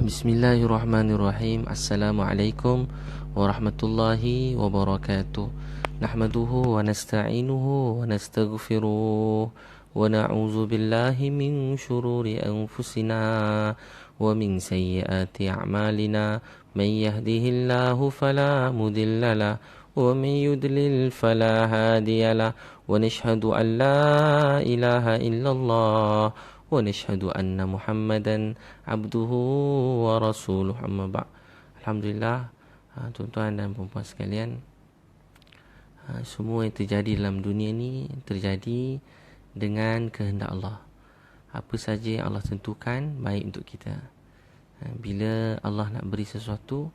Bismillahirrahmanirrahim. Assalamualaikum warahmatullahi wabarakatuh. Nahmaduhu wa nasta'inuhu wa nastaghfiruh wa na'udzu billahi min shururi anfusina wa min sayyiati a'malina. Man yahdihillahu fala mudilla lahu wa man yudlil fala hadiya lahu. Wa nashhadu an la ilaha illallah wa nashhadu anna Muhammadan abduhu wa rasuluh, amma ba'. Alhamdulillah, tuan-tuan dan puan-puan sekalian, semua yang terjadi dalam dunia ni terjadi dengan kehendak Allah. Apa saja yang Allah tentukan baik untuk kita. Bila Allah nak beri sesuatu,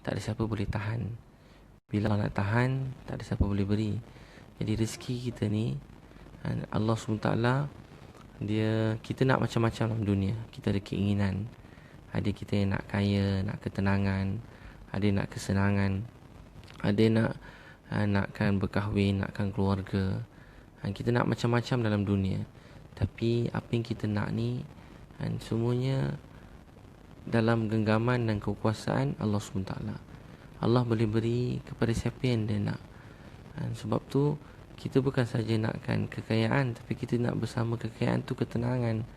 tak ada siapa boleh tahan. Bila Allah nak tahan, tak ada siapa boleh beri. Jadi rezeki kita ni Allah SWT, kita nak macam-macam dalam dunia. Kita ada keinginan. Ada kita yang nak kaya, nak ketenangan, ada nak kesenangan, ada nakkan berkahwin, nakkan keluarga. Kita nak macam-macam dalam dunia. Tapi apa yang kita nak ni semuanya dalam genggaman dan kekuasaan Allah SWT. Allah boleh beri kepada siapa yang dia nak. Sebab tu kita bukan saja nakkan kekayaan, tapi kita nak bersama kekayaan tu ketenangan.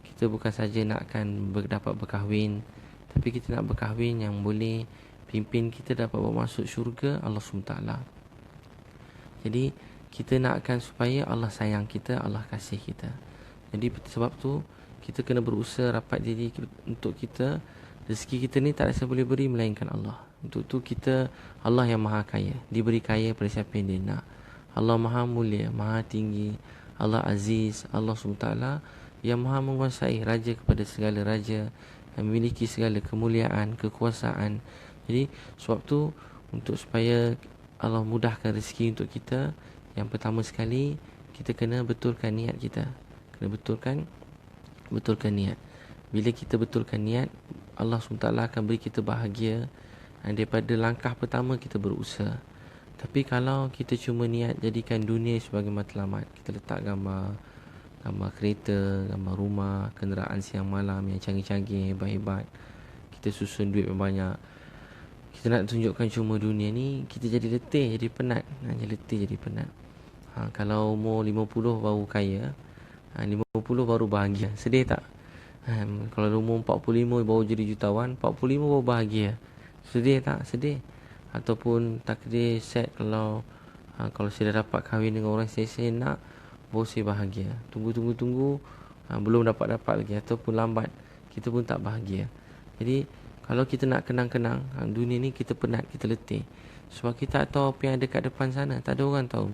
Kita bukan saja nakkan dapat berkahwin, tapi kita nak berkahwin yang boleh pimpin kita dapat masuk syurga Allah SWT. Jadi kita nakkan supaya Allah sayang kita, Allah kasih kita. Jadi sebab tu kita kena berusaha rapat diri untuk kita. Rezeki kita ni tak ada siapa boleh beri melainkan Allah. Untuk tu kita, Allah yang maha kaya, diberi kaya pada siapa yang dia nak. Allah maha mulia, maha tinggi, Allah aziz, Allah SWT yang maha menguasai, raja kepada segala raja, yang memiliki segala kemuliaan, kekuasaan. Jadi sebab tu, untuk supaya Allah mudahkan rezeki untuk kita, yang pertama sekali kita kena betulkan niat kita. Kena betulkan niat. Bila kita betulkan niat, Allah SWT akan beri kita bahagia. Dan daripada langkah pertama kita berusaha. Tapi kalau kita cuma niat jadikan dunia sebagai matlamat, kita letak gambar kereta, gambar rumah, kenderaan siang malam yang canggih-canggih, hebat-hebat, kita susun duit banyak, kita nak tunjukkan cuma dunia ni, kita jadi letih, jadi penat. Jadi penat. Kalau umur 50 baru kaya, 50 baru bahagia, sedih tak? Kalau umur 45 baru jadi jutawan, 45 baru bahagia, sedih tak? Sedih. Ataupun takdir set, kalau saya dah dapat kahwin dengan orang saya nak, baru saya bahagia. Tunggu belum dapat lagi, ataupun lambat, kita pun tak bahagia. Jadi kalau kita nak kenang-kenang dunia ni, kita penat, kita letih. Sebab kita tak tahu apa yang ada kat depan sana. Tak ada orang tahu.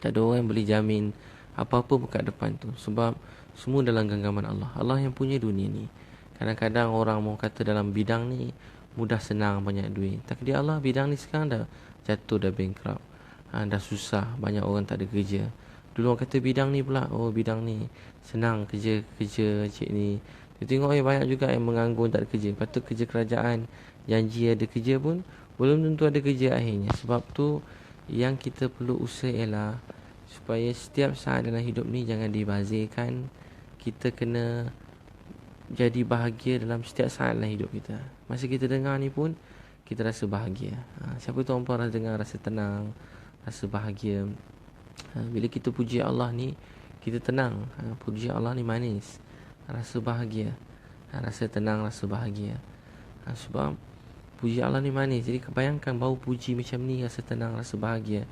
Tak ada orang yang boleh jamin apa-apa kat depan tu. Sebab semua dalam genggaman Allah. Allah yang punya dunia ni. Kadang-kadang orang mau kata dalam bidang ni mudah senang, banyak duit. Takdir Allah, bidang ni sekarang dah jatuh, dah bankrupt, dah susah, banyak orang tak ada kerja. Dulu orang kata bidang ni pula, oh bidang ni senang, kerja cik ni. Dia tengok banyak juga yang menganggur, tak ada kerja. Lepas tu kerja kerajaan janji ada kerja pun belum tentu ada kerja akhirnya. Sebab tu yang kita perlu usaha ialah supaya setiap saat dalam hidup ni jangan dibazirkan. Kita kena jadi bahagia dalam setiap saat dalam hidup kita. Masa kita dengar ni pun kita rasa bahagia. Siapa tu orang rasa dengar, rasa tenang, rasa bahagia. Bila kita puji Allah ni, kita tenang. Puji Allah ni manis, rasa bahagia, rasa tenang, rasa bahagia. Sebab puji Allah ni manis. Jadi bayangkan bau puji macam ni, rasa tenang, rasa bahagia.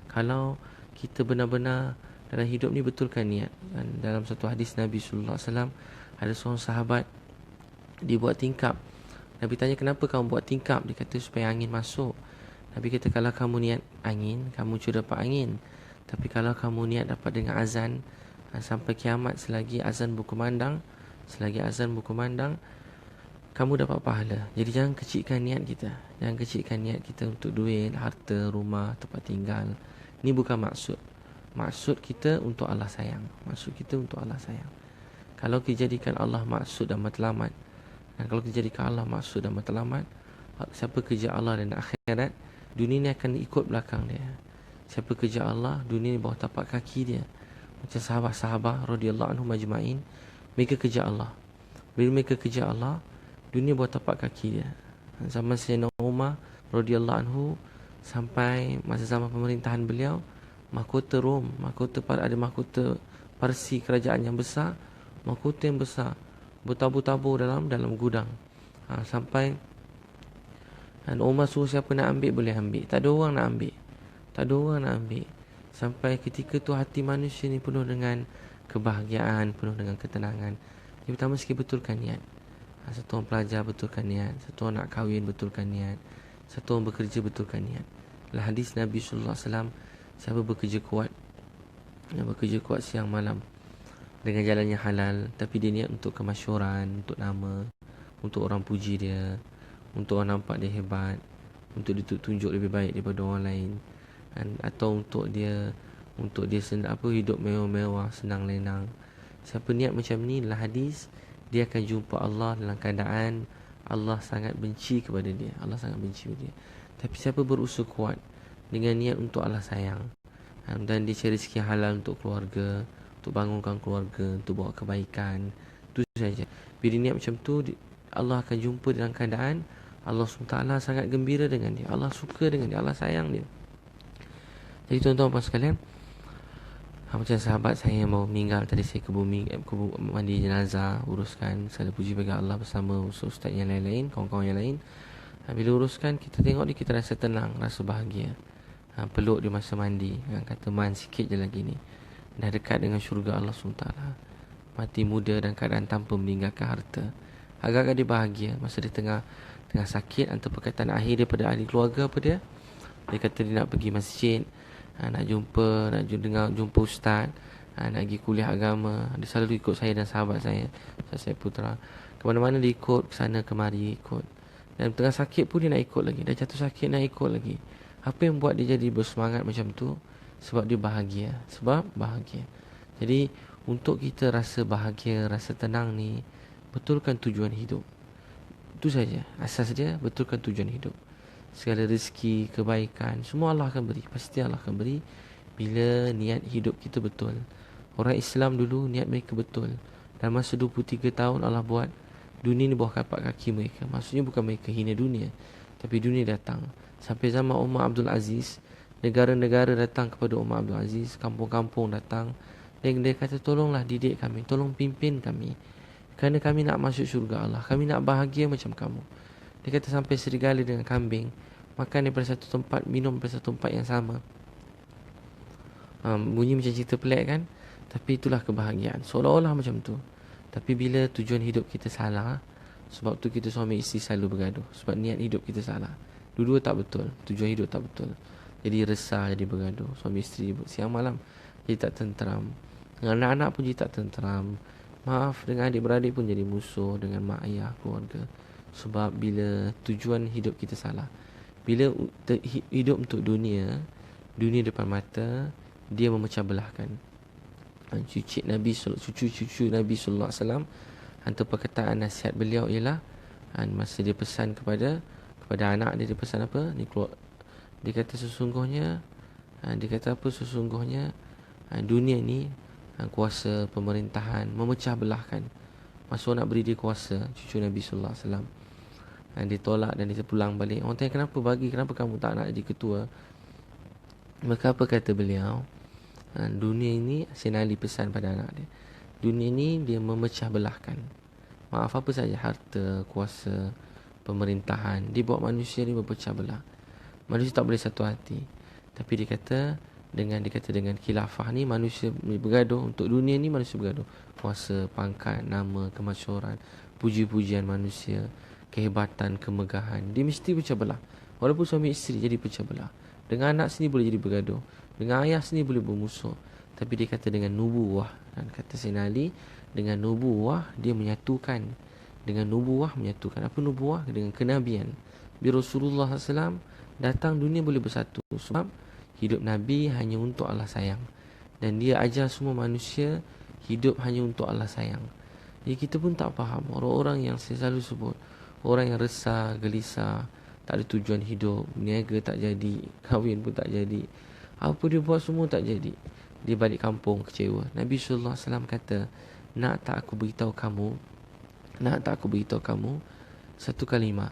Kalau kita benar-benar dalam hidup ni betulkan niat. Dan dalam satu hadis Nabi sallallahu alaihi wasallam, ada seorang sahabat, dia buat tingkap. Nabi tanya, kenapa kamu buat tingkap? Dia kata, supaya angin masuk. Nabi kata, kalau kamu niat angin, kamu cuma dapat angin. Tapi kalau kamu niat dapat dengar azan, sampai kiamat, selagi azan berkumandang, kamu dapat pahala. Jadi jangan kecilkan niat kita. Jangan kecilkan niat kita untuk duit, harta, rumah, tempat tinggal. Ini bukan maksud. Maksud kita untuk Allah sayang. Kalau kita jadikan Allah maksud dan matlamat, dan kalau kita jadikan Allah maksud dan matlamat, siapa kerja Allah dan akhirat, dunia ni akan ikut belakang dia. Siapa kerja Allah, dunia ni bawah tapak kaki dia. Macam sahabat-sahabat radhiyallahu anhum majma'in, mereka kerja Allah. Bila mereka kerja Allah, dunia bawah tapak kaki dia. Zaman Sayyidina Umar radhiyallahu anhu, sampai masa zaman pemerintahan beliau, mahkota Rom, ada mahkota Parsi, kerajaan yang besar, mahkota yang besar bertabur-tabur dalam gudang. Sampai dan Umar suruh siapa nak ambil boleh ambil, tak ada orang nak ambil. Sampai ketika tu hati manusia ni penuh dengan kebahagiaan, penuh dengan ketenangan. Yang pertama sekali betulkan niat. Satu orang pelajar betulkan niat, satu orang nak kahwin betulkan niat, satu orang bekerja betulkan niat. Dalam hadis Nabi sallallahu alaihi wasallam, siapa bekerja kuat siang malam dengan jalan yang halal, tapi dia niat untuk kemasyhuran, untuk nama, untuk orang puji dia, untuk orang nampak dia hebat, untuk dia tunjuk lebih baik daripada orang lain, atau untuk dia hidup mewah-mewah, senang lenang. Siapa niat macam ni, dalam hadis, dia akan jumpa Allah dalam keadaan Allah sangat benci kepada dia. Tapi siapa berusaha kuat dengan niat untuk Allah sayang, dan dia cari rezeki halal untuk keluarga, untuk bangunkan keluarga, untuk bawa kebaikan, itu saja. Bila niat macam tu, Allah akan jumpa dalam keadaan Allah SWT sangat gembira dengan dia, Allah suka dengan dia, Allah sayang dia. Jadi tuan-tuan puan sekalian, macam sahabat saya yang baru meninggal tadi, saya ke bumi mandi jenazah, uruskan, segala puji bagi Allah bersama ustaz yang lain-lain, kawan-kawan yang lain. Bila uruskan, kita tengok dia, kita rasa tenang, rasa bahagia. Peluk dia masa mandi, kata man sikit je lagi ni, dah dekat dengan syurga Allah SWT. Mati muda dan keadaan tanpa meninggalkan harta. Agak-agak dia bahagia masa dia tengah sakit. Antara perkataan akhir daripada ahli keluarga apa dia kata dia nak pergi masjid, nak jumpa ustaz, nak pergi kuliah agama. Dia selalu ikut saya dan sahabat saya Putra, ke mana-mana dia ikut, ke sana kemari ikut. Dan tengah sakit pun dia nak ikut lagi, dah jatuh sakit nak ikut lagi. Apa yang buat dia jadi bersemangat macam tu? Sebab dia bahagia. Jadi untuk kita rasa bahagia, rasa tenang ni, betulkan tujuan hidup. Itu saja asas dia, betulkan tujuan hidup. Segala rezeki, kebaikan, semua Allah akan beri. Pasti Allah akan beri bila niat hidup kita betul. Orang Islam dulu niat mereka betul. Dalam masa 23 tahun Allah buat dunia ni bawah tapak kaki mereka. Maksudnya bukan mereka hina dunia, tapi dunia datang. Sampai zaman Umar Abdul Aziz, negara-negara datang kepada Umar Abdul Aziz, kampung-kampung datang, dan dia kata, tolonglah didik kami, tolong pimpin kami, kerana kami nak masuk syurga Allah, kami nak bahagia macam kamu. Dia kata sampai serigala dengan kambing makan daripada satu tempat, minum daripada satu tempat yang sama. Bunyi macam cerita pelik kan? Tapi itulah kebahagiaan, seolah-olah macam tu. Tapi bila tujuan hidup kita salah, sebab tu kita suami isteri selalu bergaduh, sebab niat hidup kita salah. Dua-dua tak betul, tujuan hidup tak betul. Jadi resah, jadi bergaduh. Suami isteri siang malam jadi tak tenteram. Dengan anak-anak pun jadi tak tenteram. Maaf, dengan adik-beradik pun jadi musuh, dengan mak ayah, keluarga. Sebab bila tujuan hidup kita salah. Bila hidup untuk dunia depan mata, dia memecah belahkan. Cucu Nabi sallallahu alaihi wasallam, antara perkataan nasihat beliau ialah, masa dia pesan kepada anak dia pesan apa? Dia kata sesungguhnya dunia ni, kuasa pemerintahan memecah belahkan. Masa nak beri dia kuasa, cucu Nabi sallallahu alaihi wasallam, dia tolak dan dia pulang balik. Orang tanya, kenapa kamu tak nak jadi ketua? Maka apa kata beliau? Dunia ini, Sayyidina Ali pesan pada anak dia, dunia ini dia memecah belahkan. Maaf, apa saja, harta, kuasa, pemerintahan, dia buat manusia ni berpecah belah. Manusia tak boleh satu hati. Tapi dia kata dengan khilafah ni, manusia bergaduh. Untuk dunia ni manusia bergaduh. Kuasa, pangkat, nama, kemasyhuran, puji-pujian manusia, kehebatan, kemegahan, dia mesti pecah belah. Walaupun suami isteri jadi pecah belah. Dengan anak sendiri boleh jadi bergaduh, dengan ayah sendiri boleh bermusuh. Tapi dia kata dengan nubuwah, dan kata Sayyidina Ali, dengan nubuwah dia menyatukan. Dengan nubuwah menyatukan. Apa nubuwah? Dengan kenabian. Bila Rasulullah SAW datang, dunia boleh bersatu. Sebab hidup Nabi hanya untuk Allah sayang, dan dia ajar semua manusia hidup hanya untuk Allah sayang. Jadi kita pun tak faham. Orang-orang yang saya selalu sebut, orang yang resah, gelisah, tak ada tujuan hidup, niaga tak jadi, kahwin pun tak jadi, apa dia buat semua tak jadi, dia balik kampung kecewa. Nabi SAW kata, nak tak aku beritahu kamu Satu kalimah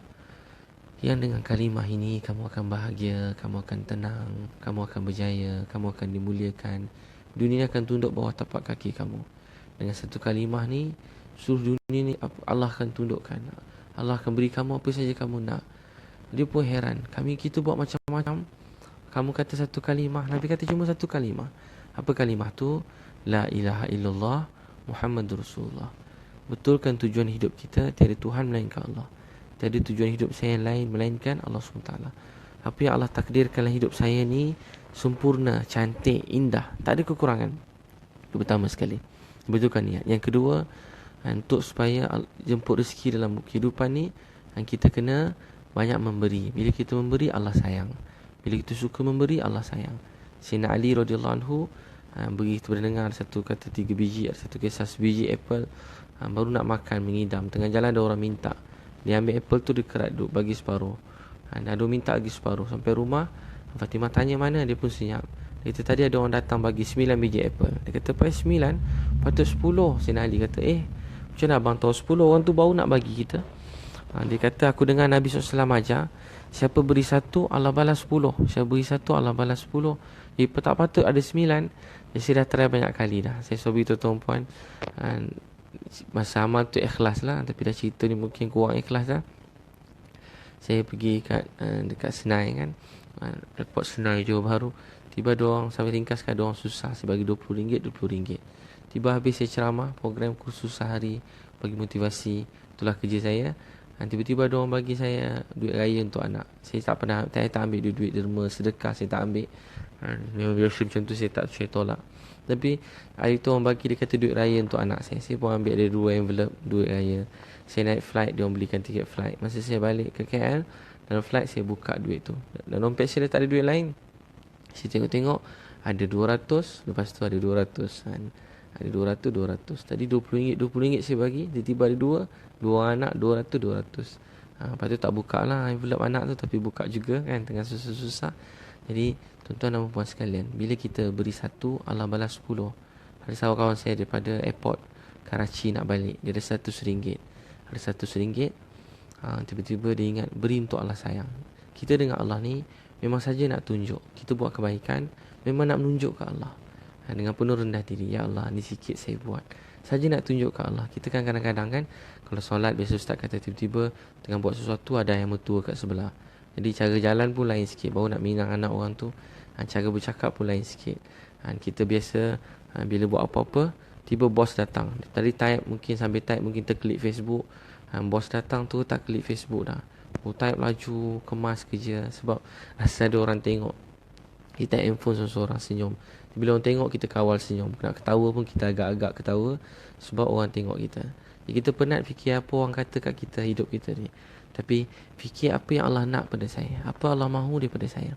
yang dengan kalimah ini kamu akan bahagia, kamu akan tenang, kamu akan berjaya, kamu akan dimuliakan. Dunia akan tunduk bawah tapak kaki kamu. Dengan satu kalimah ni, seluruh dunia ni Allah akan tundukkan. Allah akan beri kamu apa saja kamu nak. Dia pun heran, kita buat macam-macam. Kamu kata satu kalimah, Nabi kata cuma satu kalimah. Apa kalimah tu? La ilaha illallah Muhammadur Rasulullah. Betulkan tujuan hidup kita, tiada Tuhan melainkan Allah. Tiada tujuan hidup saya yang lain melainkan Allah SWT. Apa yang Allah takdirkan dalam hidup saya ni sempurna, cantik, indah, tak ada kekurangan. Itu pertama sekali, betulkan niat. Yang kedua, untuk supaya jemput rezeki dalam kehidupan ni, kita kena banyak memberi. Bila kita memberi, Allah sayang. Bila kita suka memberi, Allah sayang. Sayyidina Ali radhiyallahu anhu beri terdengar satu kata 3 biji, satu kisah sebiji apple, baru nak makan, mengidam. Tengah jalan ada orang minta. Dia ambil apple tu, dia kerat duk, bagi separuh. Ada minta lagi separuh. Sampai rumah, Fatimah tanya mana, dia pun senyap. Dia kata tadi ada orang datang bagi 9 biji apple. Dia kata pai 9, patut 10. Sayyidina Ali kata macam mana abang tahu 10? Orang tu baru nak bagi kita. Dia kata aku dengar Nabi SAW ajar, siapa beri 1, Allah balas 10. Siapa beri 1, Allah balas 10. Tak patut ada 9. Saya dah try banyak kali dah. Saya sobi tuan-tuan, masa amal tu ikhlas lah. Tapi dah cerita ni mungkin kurang ikhlas lah. Saya pergi dekat Senai kan, airport Senai Johor Bahru. Tiba ada orang, sampai ringkaskan, ada orang susah. Saya bagi RM20, RM20. Tiba habis saya ceramah, program kursus sehari, bagi motivasi. Itulah kerja saya. Tiba-tiba ada orang bagi saya duit raya untuk anak. Saya tak ambil duit derma, sedekah, saya tak ambil. Biasa macam tu saya tolak. Tapi hari tu orang bagi, dia kata duit raya untuk anak saya. Saya pun ambil, ada 2 envelope duit raya. Saya naik flight, dia orang belikan tiket flight. Masa saya balik ke KL, dalam flight saya buka duit tu. Dan dompet saya tak ada duit lain. Saya tengok-tengok, ada 200, lepas tu ada 200 kan. Ada 200. Tadi RM20 saya bagi. Tiba-tiba ada dua anak, 200. Lepas tu tak buka lah envelope anak tu, tapi buka juga kan, tengah susah-susah. Jadi tuan-tuan dan puan sekalian, bila kita beri 1, Allah balas 10. Ada seorang kawan saya daripada airport Karachi nak balik, dia ada RM100. Ada RM100. Tiba-tiba dia ingat beri untuk Allah sayang. Kita dengan Allah ni memang saja nak tunjuk. Kita buat kebaikan memang nak menunjuk ke Allah. Dengan penuh rendah diri, ya Allah, ni sikit saya buat, saja nak tunjuk ke Allah. Kita kan kadang-kadang kan, kalau solat, biasa ustaz kata tiba-tiba tengah buat sesuatu, ada yang mertua kat sebelah. Jadi cara jalan pun lain sikit. Baru nak minang anak orang tu, cara bercakap pun lain sikit. Kita biasa bila buat apa-apa, tiba bos datang. Tadi type, mungkin sambil type mungkin terklik Facebook. Bos datang tu tak klik Facebook dah. Type laju, kemas kerja. Sebab rasa ada orang tengok. Kita handphone seorang-seorang senyum. Bila orang tengok, kita kawal senyum. Nak ketawa pun kita agak-agak ketawa, sebab orang tengok kita. Jadi kita penat fikir apa orang kata kat kita, hidup kita ni. Tapi fikir apa yang Allah nak pada saya, apa Allah mahu daripada saya.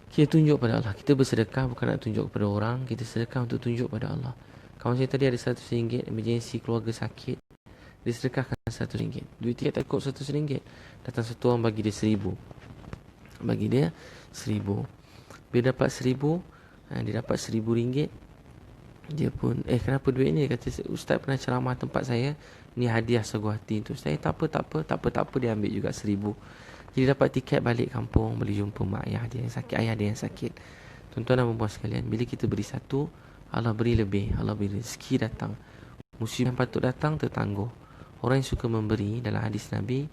Kita tunjuk pada Allah. Kita bersedekah bukan nak tunjuk kepada orang, kita sedekah untuk tunjuk pada Allah. Kawan saya tadi ada RM100, emergency keluarga sakit, dia sedekahkan RM100. Duit tiket tak cukup RM100. Datang satu orang bagi dia RM1,000. Bagi dia RM1,000. Bila dapat RM1,000, dia dapat RM1,000. Dia pun kenapa duit ni? Dia kata ustaz pernah ceramah tempat saya, ni hadiah seguah hati tu. Saya tak apa, dia ambil juga RM1,000. Jadi dapat tiket balik kampung, boleh jumpa mak ayah dia yang sakit, ayah dia yang sakit. Tuan-tuan dan puan sekalian, bila kita beri 1, Allah beri lebih. Allah beri rezeki datang. Musibah yang patut datang tertangguh. Orang yang suka memberi, dalam hadis Nabi,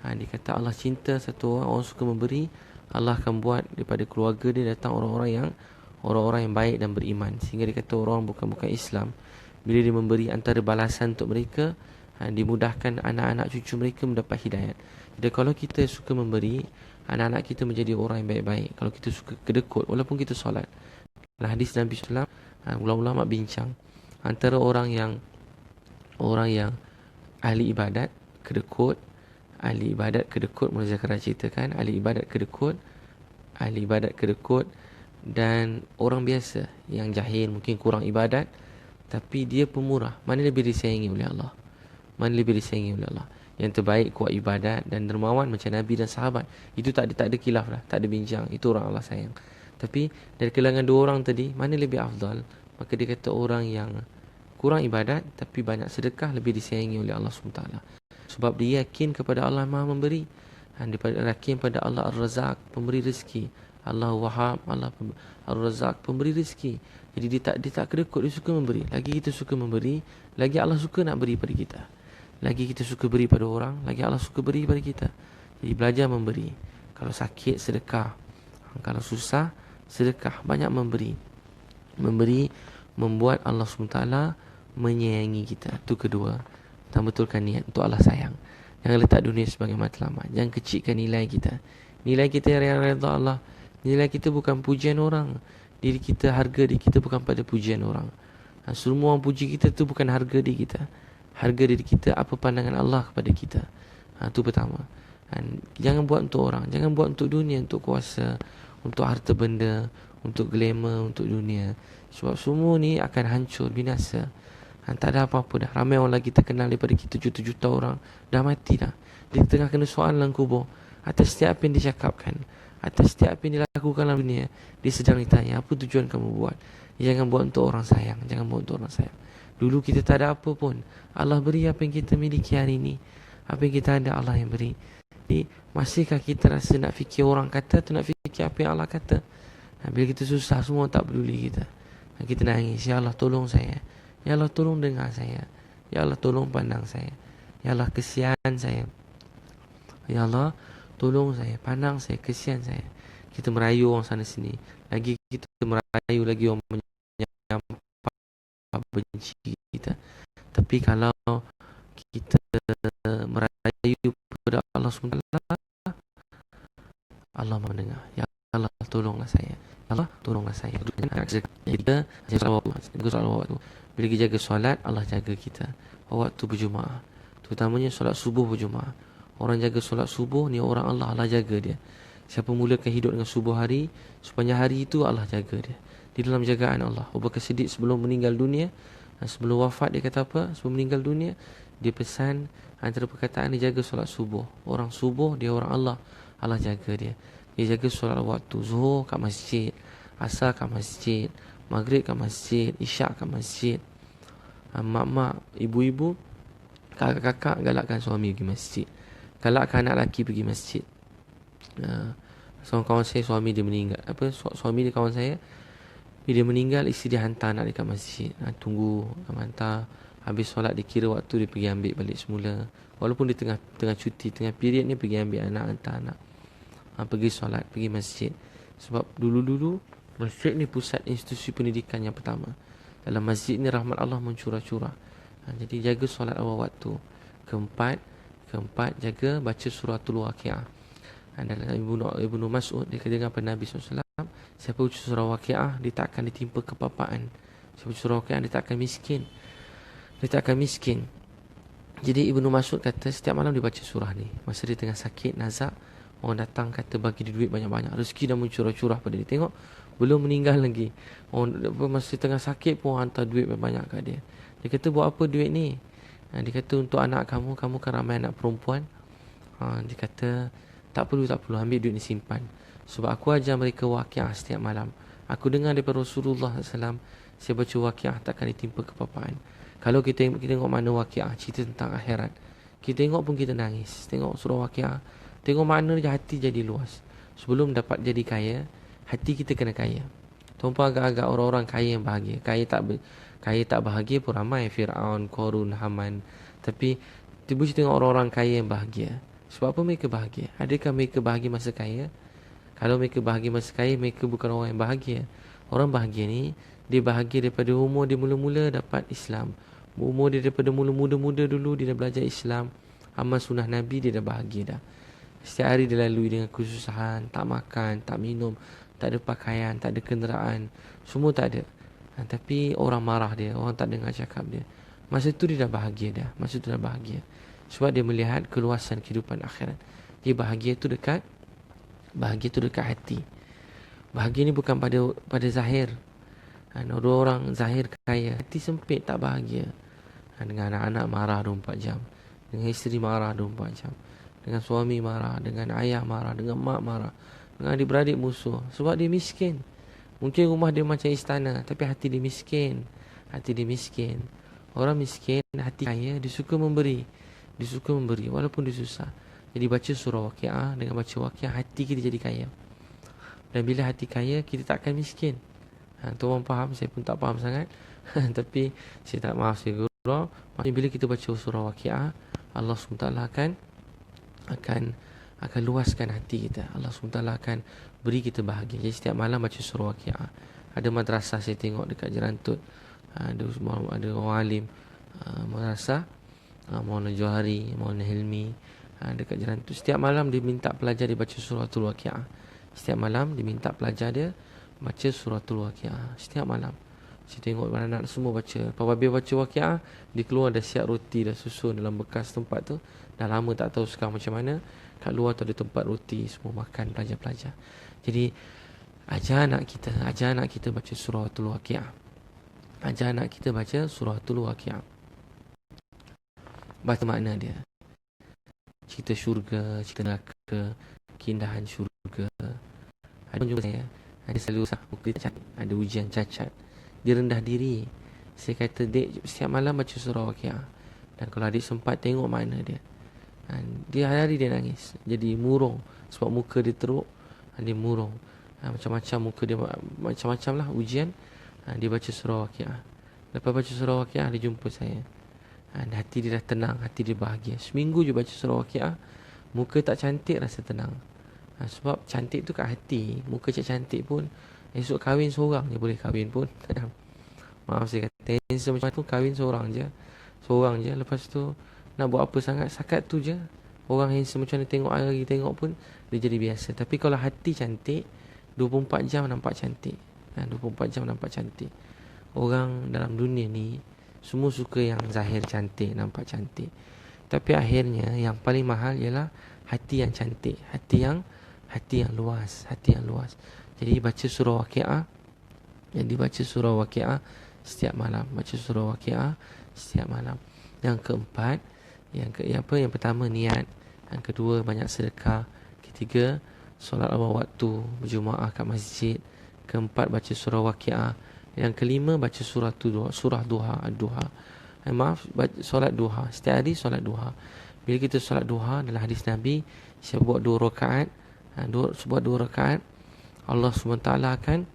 dia kata Allah cinta satu orang suka memberi, Allah akan buat daripada keluarga dia datang orang-orang yang baik dan beriman. Sehingga dia kata orang bukan Islam, bila dia memberi, antara balasan untuk mereka, dimudahkan anak-anak cucu mereka mendapat hidayat. Jadi kalau kita suka memberi, anak-anak kita menjadi orang yang baik-baik. Kalau kita suka kedekut, walaupun kita solat, dalam hadis Nabi SAW, ulama-ulama bincang antara orang yang ahli ibadat kedekut, Mullah Zakaria ceritakan, ahli ibadat kedekut dan orang biasa yang jahil, mungkin kurang ibadat tapi dia pemurah, mana lebih disayangi oleh Allah? Yang terbaik kuat ibadat dan dermawan macam Nabi dan sahabat. Itu tak ada khilaf lah, tak ada bincang. Itu orang Allah sayang. Tapi dari kalangan 2 orang tadi, mana lebih afdal? Maka dia kata orang yang kurang ibadat tapi banyak sedekah lebih disayangi oleh Allah SWT. Sebab dia yakin kepada Allah Maha Memberi. Dia yakin pada Allah Ar-Razak, pemberi rezeki. Allah Wahhab, Allah Ar-Razak, pemberi rezeki. Jadi dia tak kedekut, dia suka memberi. Lagi kita suka memberi, lagi Allah suka nak beri pada kita. Lagi kita suka beri pada orang, lagi Allah suka beri pada kita. Jadi belajar memberi. Kalau sakit, sedekah. Kalau susah, sedekah. Banyak memberi. Memberi membuat Allah SWT menyayangi kita. Itu kedua. Dan betulkan niat untuk Allah sayang. Jangan letak dunia sebagai matlamat. Jangan kecilkan nilai kita. Nilai kita yang redha Allah. Nilai kita bukan pujian orang. Diri kita, harga diri kita bukan pada pujian orang. Semua orang puji kita tu bukan harga diri kita. Harga diri kita, apa pandangan Allah kepada kita. Itu pertama. Jangan buat untuk orang. Jangan buat untuk dunia, untuk kuasa, untuk harta benda, untuk glamour, untuk dunia. Sebab semua ni akan hancur, binasa. Tak ada apa-apa dah. Ramai orang lagi terkenal daripada kita, juta-juta orang dah mati dah. Dia tengah kena soal dalam kubur. Atas setiap apa yang dia cakapkan, atas setiap apa yang dilakukan dalam dunia, dia sedang ditanya, apa tujuan kamu buat? Jangan buat untuk orang sayang. Jangan buat untuk orang sayang. Dulu kita tak ada apa pun. Allah beri apa yang kita miliki hari ini. Apa yang kita ada, Allah yang beri. Jadi, masihkah kita rasa nak fikir orang kata atau nak fikir apa yang Allah kata? Bila kita susah, semua tak peduli kita. Kita nangis, ya Allah tolong saya. Ya Allah tolong dengar saya. Ya Allah tolong pandang saya. Ya Allah kesian saya. Ya Allah tolong saya, pandang saya, kesian saya. Kita merayu orang sana sini. Lagi kita merayu, lagi orang menyampah benci kita. Tapi kalau kita merayu kepada Allah SWT, Allah mendengar. Ya Allah tolonglah saya. Ya Allah tolonglah saya. Kita jaga solat tu. Bila kita jaga solat, Allah jaga kita. Waktu berjemaah, terutamanya solat subuh berjemaah. Orang jaga solat subuh ni orang Allah, Allah jaga dia. Siapa mulakan hidup dengan subuh hari, sepanjang hari itu Allah jaga dia. Di dalam jagaan Allah. Abu Bakar Siddiq sebelum meninggal dunia, sebelum wafat dia kata apa? Sebelum meninggal dunia, dia pesan antara perkataan dia jaga solat subuh. Orang subuh dia orang Allah, Allah jaga dia. Dia jaga solat waktu. Zuhur kat masjid, asar kat masjid, maghrib kat masjid, isyak kat masjid. Mak-mak, ibu-ibu, kakak-kakak galakkan suami pergi masjid. Galakkan anak lelaki pergi masjid. Seorang kawan saya, suami dia meninggal. Suami dia kawan saya, bila dia meninggal, isteri dia hantar anak dekat masjid. Tunggu, hantar. Habis solat dia kira waktu, dia pergi ambil balik semula. Walaupun dia tengah cuti, tengah period ni, pergi ambil anak, hantar anak. Pergi solat, pergi masjid. Sebab dulu-dulu masjid ni pusat institusi pendidikan yang pertama. Dalam masjid ni rahmat Allah mencurah-curah. Jadi jaga solat awal waktu. Keempat, jaga baca suratul Waqiah. Dalam Ibnu Mas'ud dia kata dengan Nabi SAW, siapa baca surah Waqiah, dia tak akan ditimpa kepapaan. Siapa baca surah Waqiah, dia tak akan miskin. Dia tak akan miskin. Jadi Ibnu Mas'ud kata setiap malam dia baca surah ni. Masa dia tengah sakit, nazak, orang datang kata bagi dia duit banyak-banyak. Rezeki dah mencurah-curah pada dia. Tengok, belum meninggal lagi. Orang masa tengah sakit pun hantar duit banyak kat dia. Dia kata buat apa duit ni? Dia kata untuk anak kamu kan ramai anak perempuan. Dia kata tak perlu, ambil duit ni simpan. Sebab aku ajar mereka Waqiah setiap malam. Aku dengar daripada Rasulullah SAW, saya baca Waqiah takkan ditimpa kepapaan. Kalau kita tengok mana Waqiah, cerita tentang akhirat, kita tengok pun kita nangis. Tengok surah Waqiah, tengok mana je hati jadi luas. Sebelum dapat jadi kaya, hati kita kena kaya. Tumpah agak-agak orang-orang kaya yang bahagia. Kaya tak bahagia pun ramai. Fir'aun, Qarun, Haman. Tapi tiba-tiba tengok orang-orang kaya yang bahagia. Sebab apa mereka bahagia? Adakah mereka bahagia masa kaya? Kalau mereka bahagia masa kaya, mereka bukan orang yang bahagia. Orang bahagia ni, dia bahagia daripada umur dia mula-mula dapat Islam. Umur dia daripada mula muda-muda dulu, dia dah belajar Islam. Amal sunnah Nabi, dia dah bahagia dah. Setiap hari dia lalui dengan kesusahan. Tak makan, tak minum, tak ada pakaian, tak ada kenderaan. Semua tak ada. Tapi orang marah dia, orang tak dengar cakap dia. Masa tu dia dah bahagia dah. Masa tu dah bahagia. Sebab dia melihat keluasan kehidupan akhirat. Dia bahagia tu dekat hati. Bahagia ni bukan pada zahir. Ada orang zahir kaya, hati sempit, tak bahagia. Dengan anak-anak marah 24 jam. Dengan isteri marah 24 jam. Dengan suami marah, dengan ayah marah, dengan mak marah, dengan adik-beradik musuh. Sebab dia miskin. Mungkin rumah dia macam istana, tapi hati dia miskin. Hati dia miskin. Orang miskin, hati kaya, dia suka memberi. Dia suka memberi walaupun dia susah. Jadi baca surah Waqiah, dengan baca Waqiah hati kita jadi kaya. Dan bila hati kaya, kita tak akan miskin. Tu orang faham, saya pun tak faham sangat. Tapi saya tak maaf saya gurau. Maksudnya bila kita baca surah Waqiah, Allah SWT akan luaskan hati kita. Allah SWT akan beri kita bahagia. Jadi setiap malam baca surah Waqiah. Ada madrasah saya tengok dekat Jerantut, ada orang alim, madrasah Maulana Johari, Maulana Hilmi, dekat Jerantut. Setiap malam dia minta pelajar dia baca suratul Waqiah. Setiap malam dia minta pelajar dia baca suratul Waqiah. Setiap malam saya tengok anak-anak semua baca. Apabila baca Waqiah, dia keluar dah siap roti dah susun dalam bekas tempat tu. Dah lama tak tahu sekarang macam mana. Kat luar tu ada tempat roti, semua makan pelajar-pelajar. Jadi ajar anak kita baca suratul Waqiah. Ajar anak kita baca suratul Waqiah. Baca makna dia. Cerita syurga, cerita neraka, keindahan syurga. Ada jumpa saya, ada selalu muka dia cacat, ada ujian cacat. Dia rendah diri. Saya kata, dek, setiap malam baca surah Waqiah. Dan kalau adik sempat tengok makna dia. Dia hari-hari dia nangis. Jadi murung. Sebab muka dia teruk, dia murung. Macam-macam muka dia, macam-macam lah ujian. Dia baca surah Waqiah. Lepas baca surah Waqiah, dia jumpa saya. Hati dia dah tenang, hati dia bahagia. Seminggu je baca surah Waqiah, muka tak cantik rasa tenang. Sebab cantik tu kat hati. Muka cantik pun esok kahwin seorang je boleh kahwin pun. Maaf saya kata, handsome macam tu kahwin seorang je. Lepas tu nak buat apa sangat, sakat tu je. Orang handsome macam mana tengok hari tengok pun dia jadi biasa. Tapi kalau hati cantik, 24 jam nampak cantik. 24 jam nampak cantik. Orang dalam dunia ni semua suka yang zahir cantik, nampak cantik. Tapi akhirnya yang paling mahal ialah hati yang cantik, hati yang luas. Jadi baca surah Waqiah. Jadi baca surah Waqiah setiap malam. Baca surah Waqiah setiap malam. Yang keempat, yang pertama niat. Yang kedua banyak sedekah. Ketiga solat awal waktu, berjemaah kat masjid. Keempat baca surah Waqiah. Yang kelima baca surah duha. Solat duha. Setiap hari solat duha. Bila kita solat duha, dalam hadis Nabi, siapa buat 2 rakaat, Allah SWT akan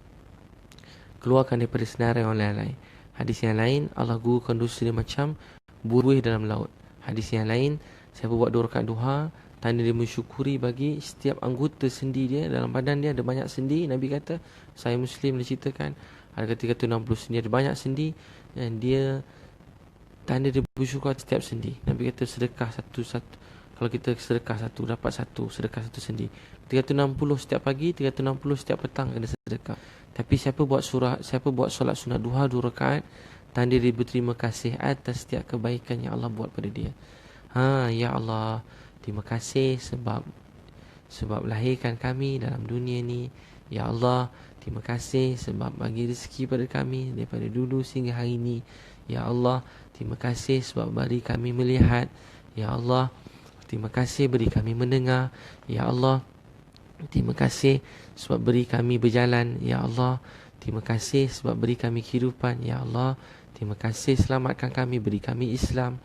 keluarkan daripada senarai orang lain. Hadis yang lain, Allah guraukan dosa dia macam buih dalam laut. Hadis yang lain, siapa buat 2 rakaat duha, tanda dia mensyukuri bagi setiap anggota sendi dia. Dalam badan dia ada banyak sendi. Nabi kata, saya Muslim dia ceritakan, ada 360 sendi, ada banyak sendi, dan dia tanda dia bersyukur setiap sendi. Nabi kata sedekah satu-satu. Kalau kita sedekah satu, dapat satu, sedekah satu sendi. 360 setiap pagi, 360 setiap petang kena sedekah. Tapi siapa buat solat sunat duha 2 rakaat, tanda dia berterima kasih atas setiap kebaikan yang Allah buat pada dia. Ya Allah, terima kasih sebab lahirkan kami dalam dunia ni. Ya Allah, terima kasih sebab bagi rezeki pada kami daripada dulu sehingga hari ini. Ya Allah, terima kasih sebab beri kami melihat. Ya Allah, terima kasih beri kami mendengar. Ya Allah, terima kasih sebab beri kami berjalan. Ya Allah, terima kasih sebab beri kami kehidupan. Ya Allah, terima kasih selamatkan kami, beri kami Islam.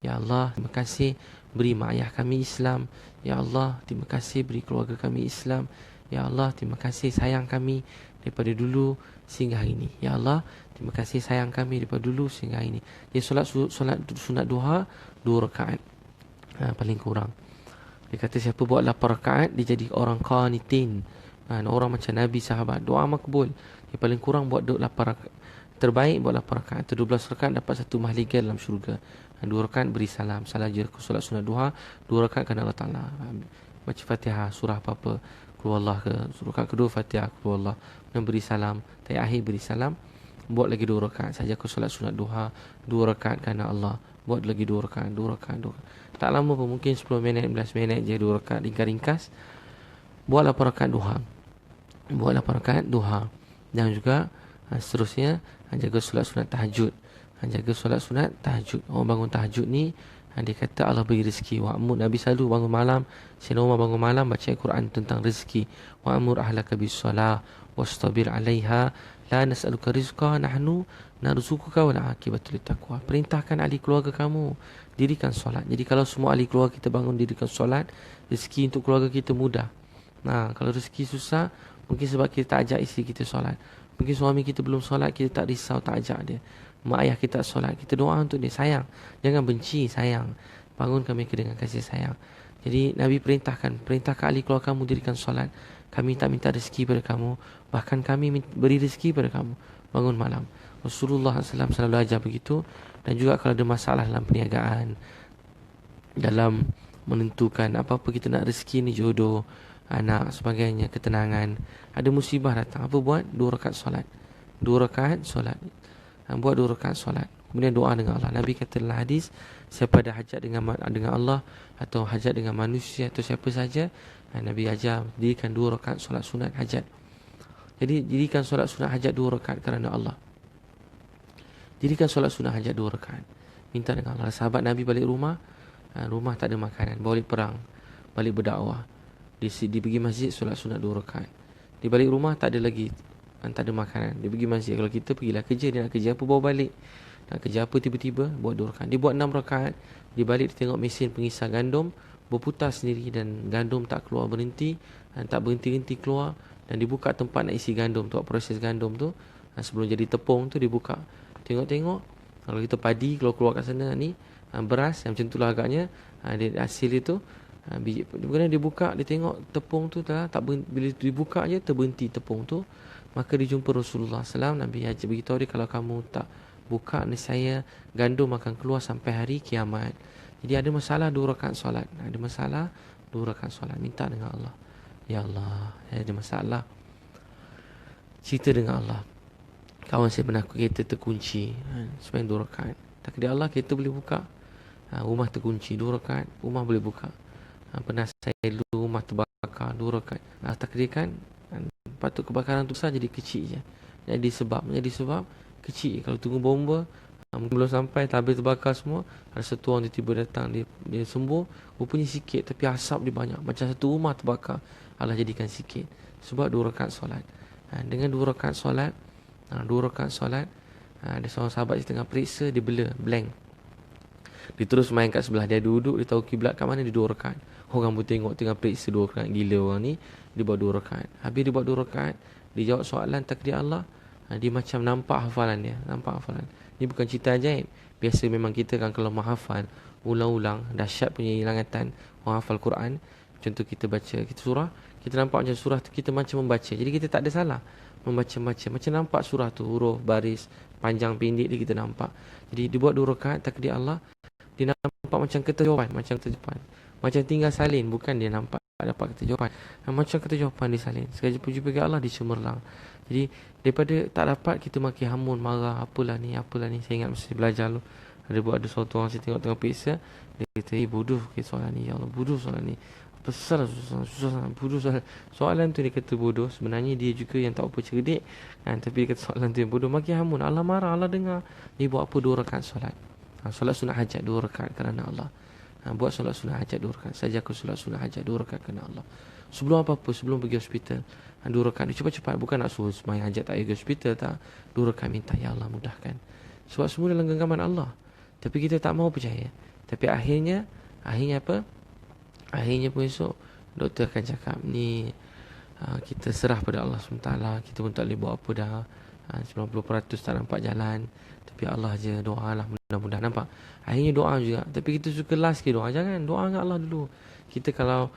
Ya Allah, terima kasih beri mak ayah kami Islam. Ya Allah, terima kasih beri keluarga kami Islam. Ya Allah, terima kasih sayang kami daripada dulu sehingga hari ini. Ya Allah, terima kasih sayang kami daripada dulu sehingga hari ini. Jadi solat sunat duha 2 rakaat. Paling kurang. Dia kata siapa buat 8 rakaat, dia jadi orang qanitin. Orang macam Nabi, sahabat, doa makbul. Dia paling kurang buat 8 rakaat. Terbaik buat 8 rakaat. 12 rakaat dapat 1 mahligai dalam syurga. 2 rakaat beri salam. Salah je solat sunat duha. 2 rakaat kerana Allah Ta'ala. Baca Fatihah, surah apa-apa, Qul Allah ke. Rakaat kedua Fatihah, Qul Allah. Dan beri salam. Tapi akhir beri salam. Buat lagi 2 rakaat. Saja aku solat sunat duha 2 rakaat kerana Allah. Buat lagi 2 rakaat. Tak lama pun, mungkin 10 minit, 15 minit je 2 rakaat, ringkas. Buat 8 rakaat duha. Dan juga seterusnya jaga solat sunat tahajud. Orang bangun tahajud ni, dia kata Allah beri rezeki. Wa'mur, Nabi selalu bangun malam, Sayyidina Umar bangun malam baca Al-Quran tentang rezeki. Wa'mur ahlaka bis-salah wastabir 'alaiha La nas'aluka rizqa nahnu narzuquka wal aqibatu littaqwa. Perintahkan ahli keluarga kamu dirikan solat. Jadi kalau semua ahli keluarga kita bangun dirikan solat, rezeki untuk keluarga kita mudah. Nah, kalau rezeki susah, mungkin sebab kita tak ajak isteri kita solat. Mungkin suami kita belum solat, kita tak risau, tak ajak dia. Mak ayah kita solat, kita doa untuk dia. Sayang, jangan benci, sayang. Bangunkan mereka dengan kasih sayang. Jadi Nabi perintahkan ahli keluarga kamu dirikan solat. Kami tak minta rezeki pada kamu, bahkan kami beri rezeki pada kamu. Bangun malam. Rasulullah SAW selalu ajar begitu. Dan juga kalau ada masalah dalam perniagaan, dalam menentukan apa-apa kita nak rezeki ni, jodoh, anak, sebagainya, ketenangan, ada musibah datang, apa buat? 2 rakaat solat. 2 rakaat solat. Buat 2 rakaat solat. Kemudian doa dengan Allah. Nabi kata dalam hadis, siapa ada hajat dengan Allah atau hajat dengan manusia atau siapa saja, Nabi ajar dirikan 2 rakaat solat sunat hajat. Jadi dirikan solat sunat hajat 2 rakaat kerana Allah. Dirikan solat sunat hajat 2 rakaat. Minta dengan Allah. Sahabat Nabi balik rumah, rumah tak ada makanan, balik perang, balik berdakwah. Dia pergi masjid solat sunat 2 rakaat. Dia balik rumah tak ada lagi, tak ada makanan. Dia pergi masjid. Kalau kita pergilah kerja, dia nak kerja apa bawa balik. Nak kerja apa tiba-tiba buat 2 rakaat. Dia buat 6 rakaat. Dia balik, dia tengok mesin pengisar gandum berputar sendiri dan gandum tak keluar berhenti, tak berhenti-henti keluar. Dan dibuka tempat nak isi gandum tu, proses gandum tu, sebelum jadi tepung tu dibuka. Tengok-tengok, kalau kita padi, kalau keluar kat sana ni beras, macam itulah agaknya. Hasil itu, kemudian dia buka, dia tengok tepung tu tak berhenti. Bila dibuka je terberhenti tepung tu, maka dia jumpa Rasulullah SAW. Nabi ajar beritahu dia, kalau kamu tak buka, nescaya gandum akan keluar sampai hari kiamat. Jadi ada masalah 2 rakaat solat. Ada masalah 2 rakaat solat. Minta dengan Allah. Ya Allah, ada masalah. Cerita dengan Allah. Kawan saya pernah kereta terkunci, sepanjang 2 rakaat. Takdir Allah, kereta boleh buka. Rumah terkunci 2 rakaat, rumah boleh buka. Pernah saya dulu rumah terbakar 2 rakaat. Takdir kan, patut kebakaran tu besar jadi kecil je. Jadi sebab kecil. Kalau tunggu bomba, mungkin belum sampai, tak habis terbakar semua, ada satu orang tiba-tiba datang, dia sembuh, rupanya sikit, tapi asap dia banyak. Macam satu rumah terbakar, Allah jadikan sikit. Sebab 2 rakaat solat. Dengan 2 rakaat solat, 2 rakaat solat, ada seorang sahabat dia tengah periksa, dia blank. Dia terus main kat sebelah, dia duduk, dia tahu kiblat kat mana, dia 2 rakaat. Orang pun tengok tengah periksa 2 rakaat, gila orang ni, dia buat 2 rakaat. Habis dia buat 2 rakaat, dia jawab soalan takdir Allah. Dia macam nampak hafalan dia, Ini bukan cerita ajaib. Biasa memang kita kan kalau menghafal ulang-ulang, dahsyat punya ingatan orang hafal Quran. Contoh kita baca kita surah, kita nampak macam surah tu kita macam membaca. Jadi kita tak ada salah membaca macam nampak surah tu, huruf, baris, panjang pendek dia kita nampak. Jadi dia buat 2 rakaat takdir Allah, dia nampak macam keterjawapan, macam tinggal salin, bukan dia nampak dapat keterjawapan. Macam keterjawapan dia salin. Sekali jumpa ke Allah, dia cemerlang. Jadi daripada tak dapat kita maki hamun, marah, apalah ni. Saya ingat masa belajar dulu, ada suatu orang saya tengok tengah periksa, dia kata, bodoh ke soalan ni, ya Allah, bodoh soalan ni. Besar susah bodoh soalan tu. Dia kata bodoh, sebenarnya dia juga yang tak apa cerdik kan, tapi dia kata soalan tu yang bodoh. Maki hamun, Allah marah, Allah dengar. Dia buat apa? 2 rakaat solat. Solat sunat hajat 2 rakaat kerana Allah. Buat solat sunat hajat 2 rakaat. Saja aku solat sunat hajat 2 rakaat kerana Allah. Sebelum apa-apa, sebelum pergi hospital, 2 rakaat. Cepat-cepat, bukan nak suruh sembahyang hajat tak pergi hospital, tak. 2 rakaat minta, ya Allah mudahkan. Sebab semua dalam genggaman Allah. Tapi kita tak mahu percaya. Tapi akhirnya apa? Akhirnya pun esok doktor akan cakap ni, kita serah pada Allah SWT. Kita pun tak boleh buat apa dah. 90% tak nampak jalan, tapi Allah je, doa lah, mudah-mudahan. Nampak? Akhirnya doa juga. Tapi kita suka last ke doa. Jangan, doa dengan Allah dulu. Kita kalau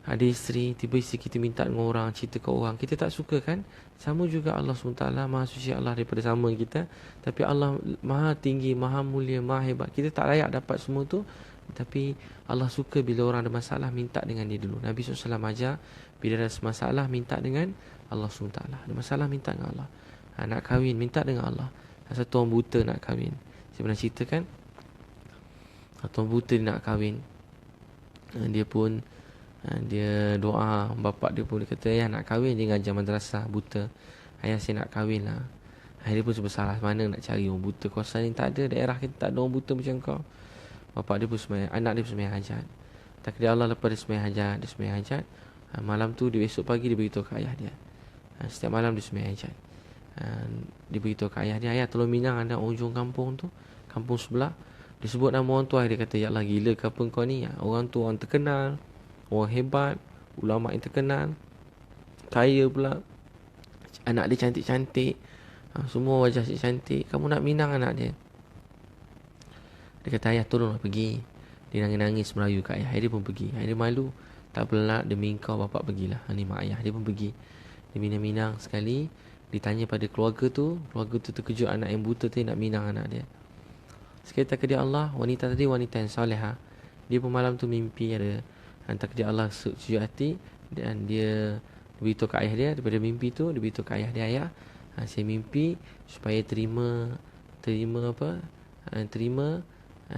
ada isteri, tiba isteri kita minta dengan orang, cerita ke orang, kita tak suka kan? Sama juga Allah SWT, Maha suci Allah daripada sama kita. Tapi Allah Maha tinggi, Maha mulia, Maha hebat. Kita tak layak dapat semua tu. Tapi Allah suka bila orang ada masalah, minta dengan dia dulu. Nabi SAW ajar, bila ada masalah, minta dengan Allah SWT. Ada masalah, minta dengan Allah. Nak kahwin, minta dengan Allah. Satu orang buta nak kahwin. Saya pernah ceritakan, satu orang buta nak kahwin. Dia pun dia doa, bapak dia pun dia kata, ayah nak kahwin, dia ngajar madrasah buta. Ayah saya nak kahwin lah. Dia pun bersalah, mana nak cari orang buta, kawasan ni tak ada, daerah kita tak ada orang buta macam kau. Bapak dia pun sembahyang, anak dia pun sembahyang hajat. Takdir Allah, lepas dia sembahyang hajat, malam tu, dia esok pagi dia beritahu ke ayah dia. Setiap malam dia sembahyang hajat. Dia beritahu kat ayah dia, ayah tolong minang anak ujung kampung tu, kampung sebelah. Dia sebut nama orang tua. Dia kata, ya Allah, gila ke apa kau ni? Orang tu orang terkenal, orang hebat, ulama yang terkenal, kaya pula, anak dia cantik-cantik, semua wajah cantik. Kamu nak minang anak dia? Dia kata, ayah tolonglah pergi. Dia nangis-nangis merayu kat ayah. Ayah dia pun pergi. Ayah dia malu, tak apalah, demi kau bapak pergilah. Ni mak ayah. Dia pun pergi. Dia minang-minang sekali. Ditanya pada keluarga tu terkejut anak yang buta tu nak minang anak dia. Sekali takdir Allah, wanita tadi wanita yang salihah. Dia pun malam tu mimpi ada takdir Allah sejuk hati, dan dia beritahu kat ayah dia. Daripada mimpi tu dia beritahu kat ayah dia, ayah, saya mimpi supaya terima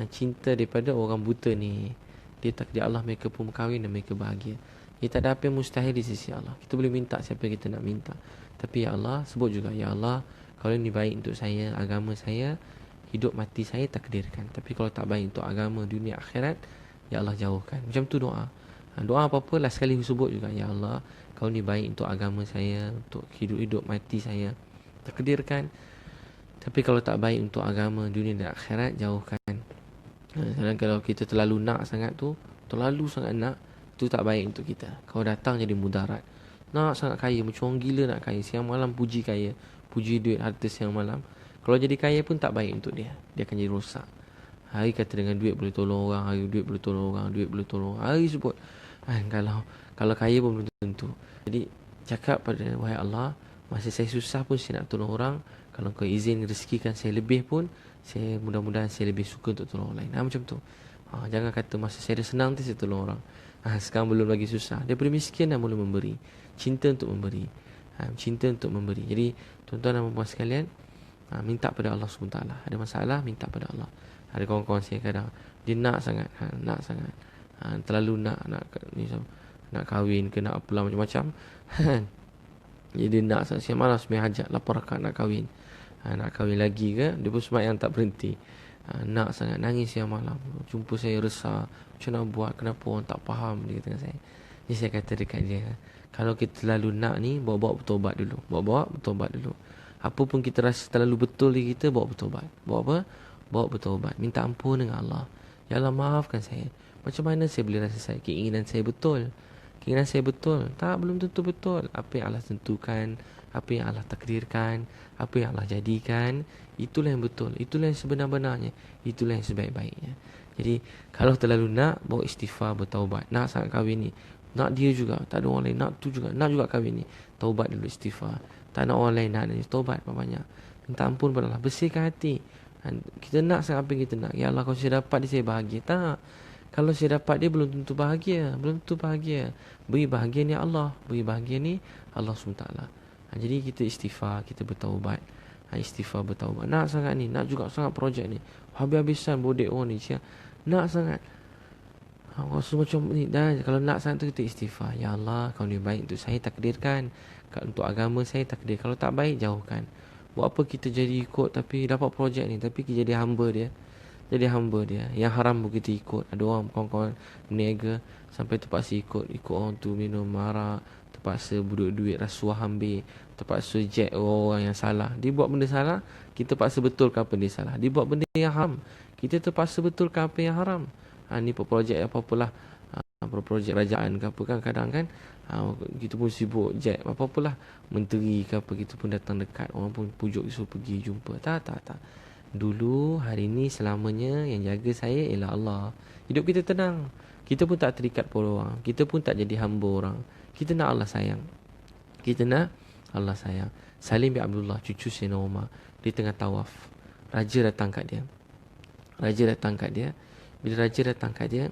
cinta daripada orang buta ni. Dia takdir Allah, mereka pun berkahwin dan mereka bahagia. Ia tak ada apa yang mustahil di sisi Allah. Kita boleh minta siapa yang kita nak minta, tapi ya Allah, sebut juga, ya Allah, kalau ini baik untuk saya, agama saya, hidup mati saya takdirkan. Tapi kalau tak baik untuk agama, dunia, akhirat, ya Allah jauhkan. Macam tu doa. Doa apa-apa last sekali sebut juga, ya Allah, kalau ini baik untuk agama saya, untuk hidup mati saya, takdirkan. Tapi kalau tak baik untuk agama, dunia dan akhirat, jauhkan. Kadang kalau kita terlalu nak sangat tu, terlalu sangat nak, itu tak baik untuk kita. Kalau datang jadi mudarat. Nak sangat kaya, macam orang gila nak kaya. Siang malam puji kaya, puji duit, harta siang malam. Kalau jadi kaya pun tak baik untuk dia. Dia akan jadi rosak. Hari kata dengan duit boleh tolong orang, hari duit boleh tolong orang, duit boleh tolong orang. Hari sebut. Kalau kaya pun belum tentu. Jadi cakap pada, wahai Allah, masa saya susah pun saya nak tolong orang. Kalau kau izin rezekikan saya lebih pun, saya mudah-mudahan saya lebih suka untuk tolong orang lain. Macam tu. Jangan kata masa saya dah senang tu saya tolong orang. Sekarang belum lagi susah. Daripada miskin dah mula memberi. Cinta untuk memberi. Cinta untuk memberi. Jadi tuan-tuan dan puan sekalian, minta pada Allah SWT. Ada masalah, minta pada Allah. Ada kawan-kawan saya kadang dia nak sangat, terlalu nak kahwin ke nak apalah macam-macam. Jadi dia nak sangat. Saya malas sembahyang hajat, lapar rakaat nak kahwin. Nak kahwin lagi ke, dia pun sembahyang tak berhenti. Nak sangat, nangis siang malam. Jumpa saya resah, macam nak buat, kenapa orang tak faham, dia kata dengan saya. Jadi saya kata dekat dia, kalau kita terlalu nak ni, bawa-bawa bertobat dulu. Bawa-bawa bertobat dulu. Apa pun kita rasa terlalu betul di kita, bawa bertobat. Bawa apa? Bawa bertobat. Minta ampun dengan Allah. Ya Allah, maafkan saya. Macam mana saya boleh rasa keinginan saya betul? Keinginan saya betul? Tak, belum tentu betul. Apa yang Allah tentukan, apa yang Allah takdirkan, apa yang Allah jadikan, itulah yang betul. Itulah yang sebenar-benarnya. Itulah yang sebaik-baiknya. Jadi kalau terlalu nak, bawa istighfar, bertaubat. Nak sangat kahwin ni, nak dia juga, tak ada orang lain, nak tu juga, nak juga kahwin ni, taubat dulu, istighfar. Tak nak orang lain, nak ni, taubat banyak. Minta ampun pada Allah, bersihkan hati. Kita nak sangat apa yang kita nak. Ya Allah, kalau saya dapat dia, saya bahagia. Tak. Kalau saya dapat dia, belum tentu bahagia. Belum tentu bahagia. Beri bahagia ni Allah. Beri bahagia ni Allah SWT. Jadi kita istighfar, kita bertaubat. Istighfar, bertaubat. Nak sangat ni, nak juga sangat projek ni. Habis-habisan bodek orang ni. Nak sangat. Rasa macam ni. Dan kalau nak sangat tu, kita istighfar. Ya Allah, kalau ni baik untuk saya, takdirkan. Untuk agama saya, takdir. Kalau tak baik, jauhkan. Buat apa kita jadi ikut tapi dapat projek ni, tapi kita jadi hamba dia. Jadi hamba dia. Yang haram pun kita ikut. Ada orang kawan-kawan berniaga sampai terpaksa ikut orang tu minum arak, terpaksa buduk duit rasuah ambil, terpaksa jet orang yang salah. Dia buat benda salah, kita paksa betulkan apa dia salah. Dia buat benda yang haram, kita terpaksa betulkan apa yang haram. Ni projek apa-apalah, projek kerajaan ke apa kan, kadang kan kita pun sibuk jet apa-apalah, menteri ke apa, kita pun datang dekat, orang pun pujuk suruh pergi jumpa. Tak. Dulu, hari ni, selamanya yang jaga saya ialah Allah. Hidup kita tenang. Kita pun tak terikat pada orang. Kita pun tak jadi hamba orang. Kita nak Allah sayang. Kita nak Allah sayang. Salim bin Abdullah, cucu Sayyidina Umar, dia tengah tawaf. Raja datang kat dia. Bila raja datang kat dia,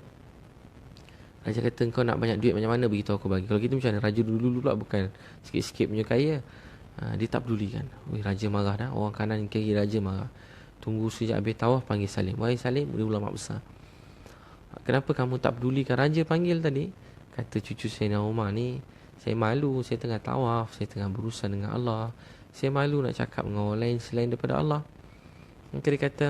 raja kata, kau nak banyak duit macam mana, beritahu aku bagi. Kalau kita macam mana, raja dulu pula bukan sikit-sikit punya kaya. Dia tak peduli kan. Raja marah dah. Orang kanan kiri raja marah. Tunggu sejak habis tawaf, panggil Salim. Wahai Salim, dia ulama besar. Kenapa kamu tak pedulikan? Raja panggil tadi. Kata cucu Sayyidina Umar ni, saya malu, saya tengah tawaf, saya tengah berurusan dengan Allah. Saya malu nak cakap dengan orang lain selain daripada Allah. Maka dia kata,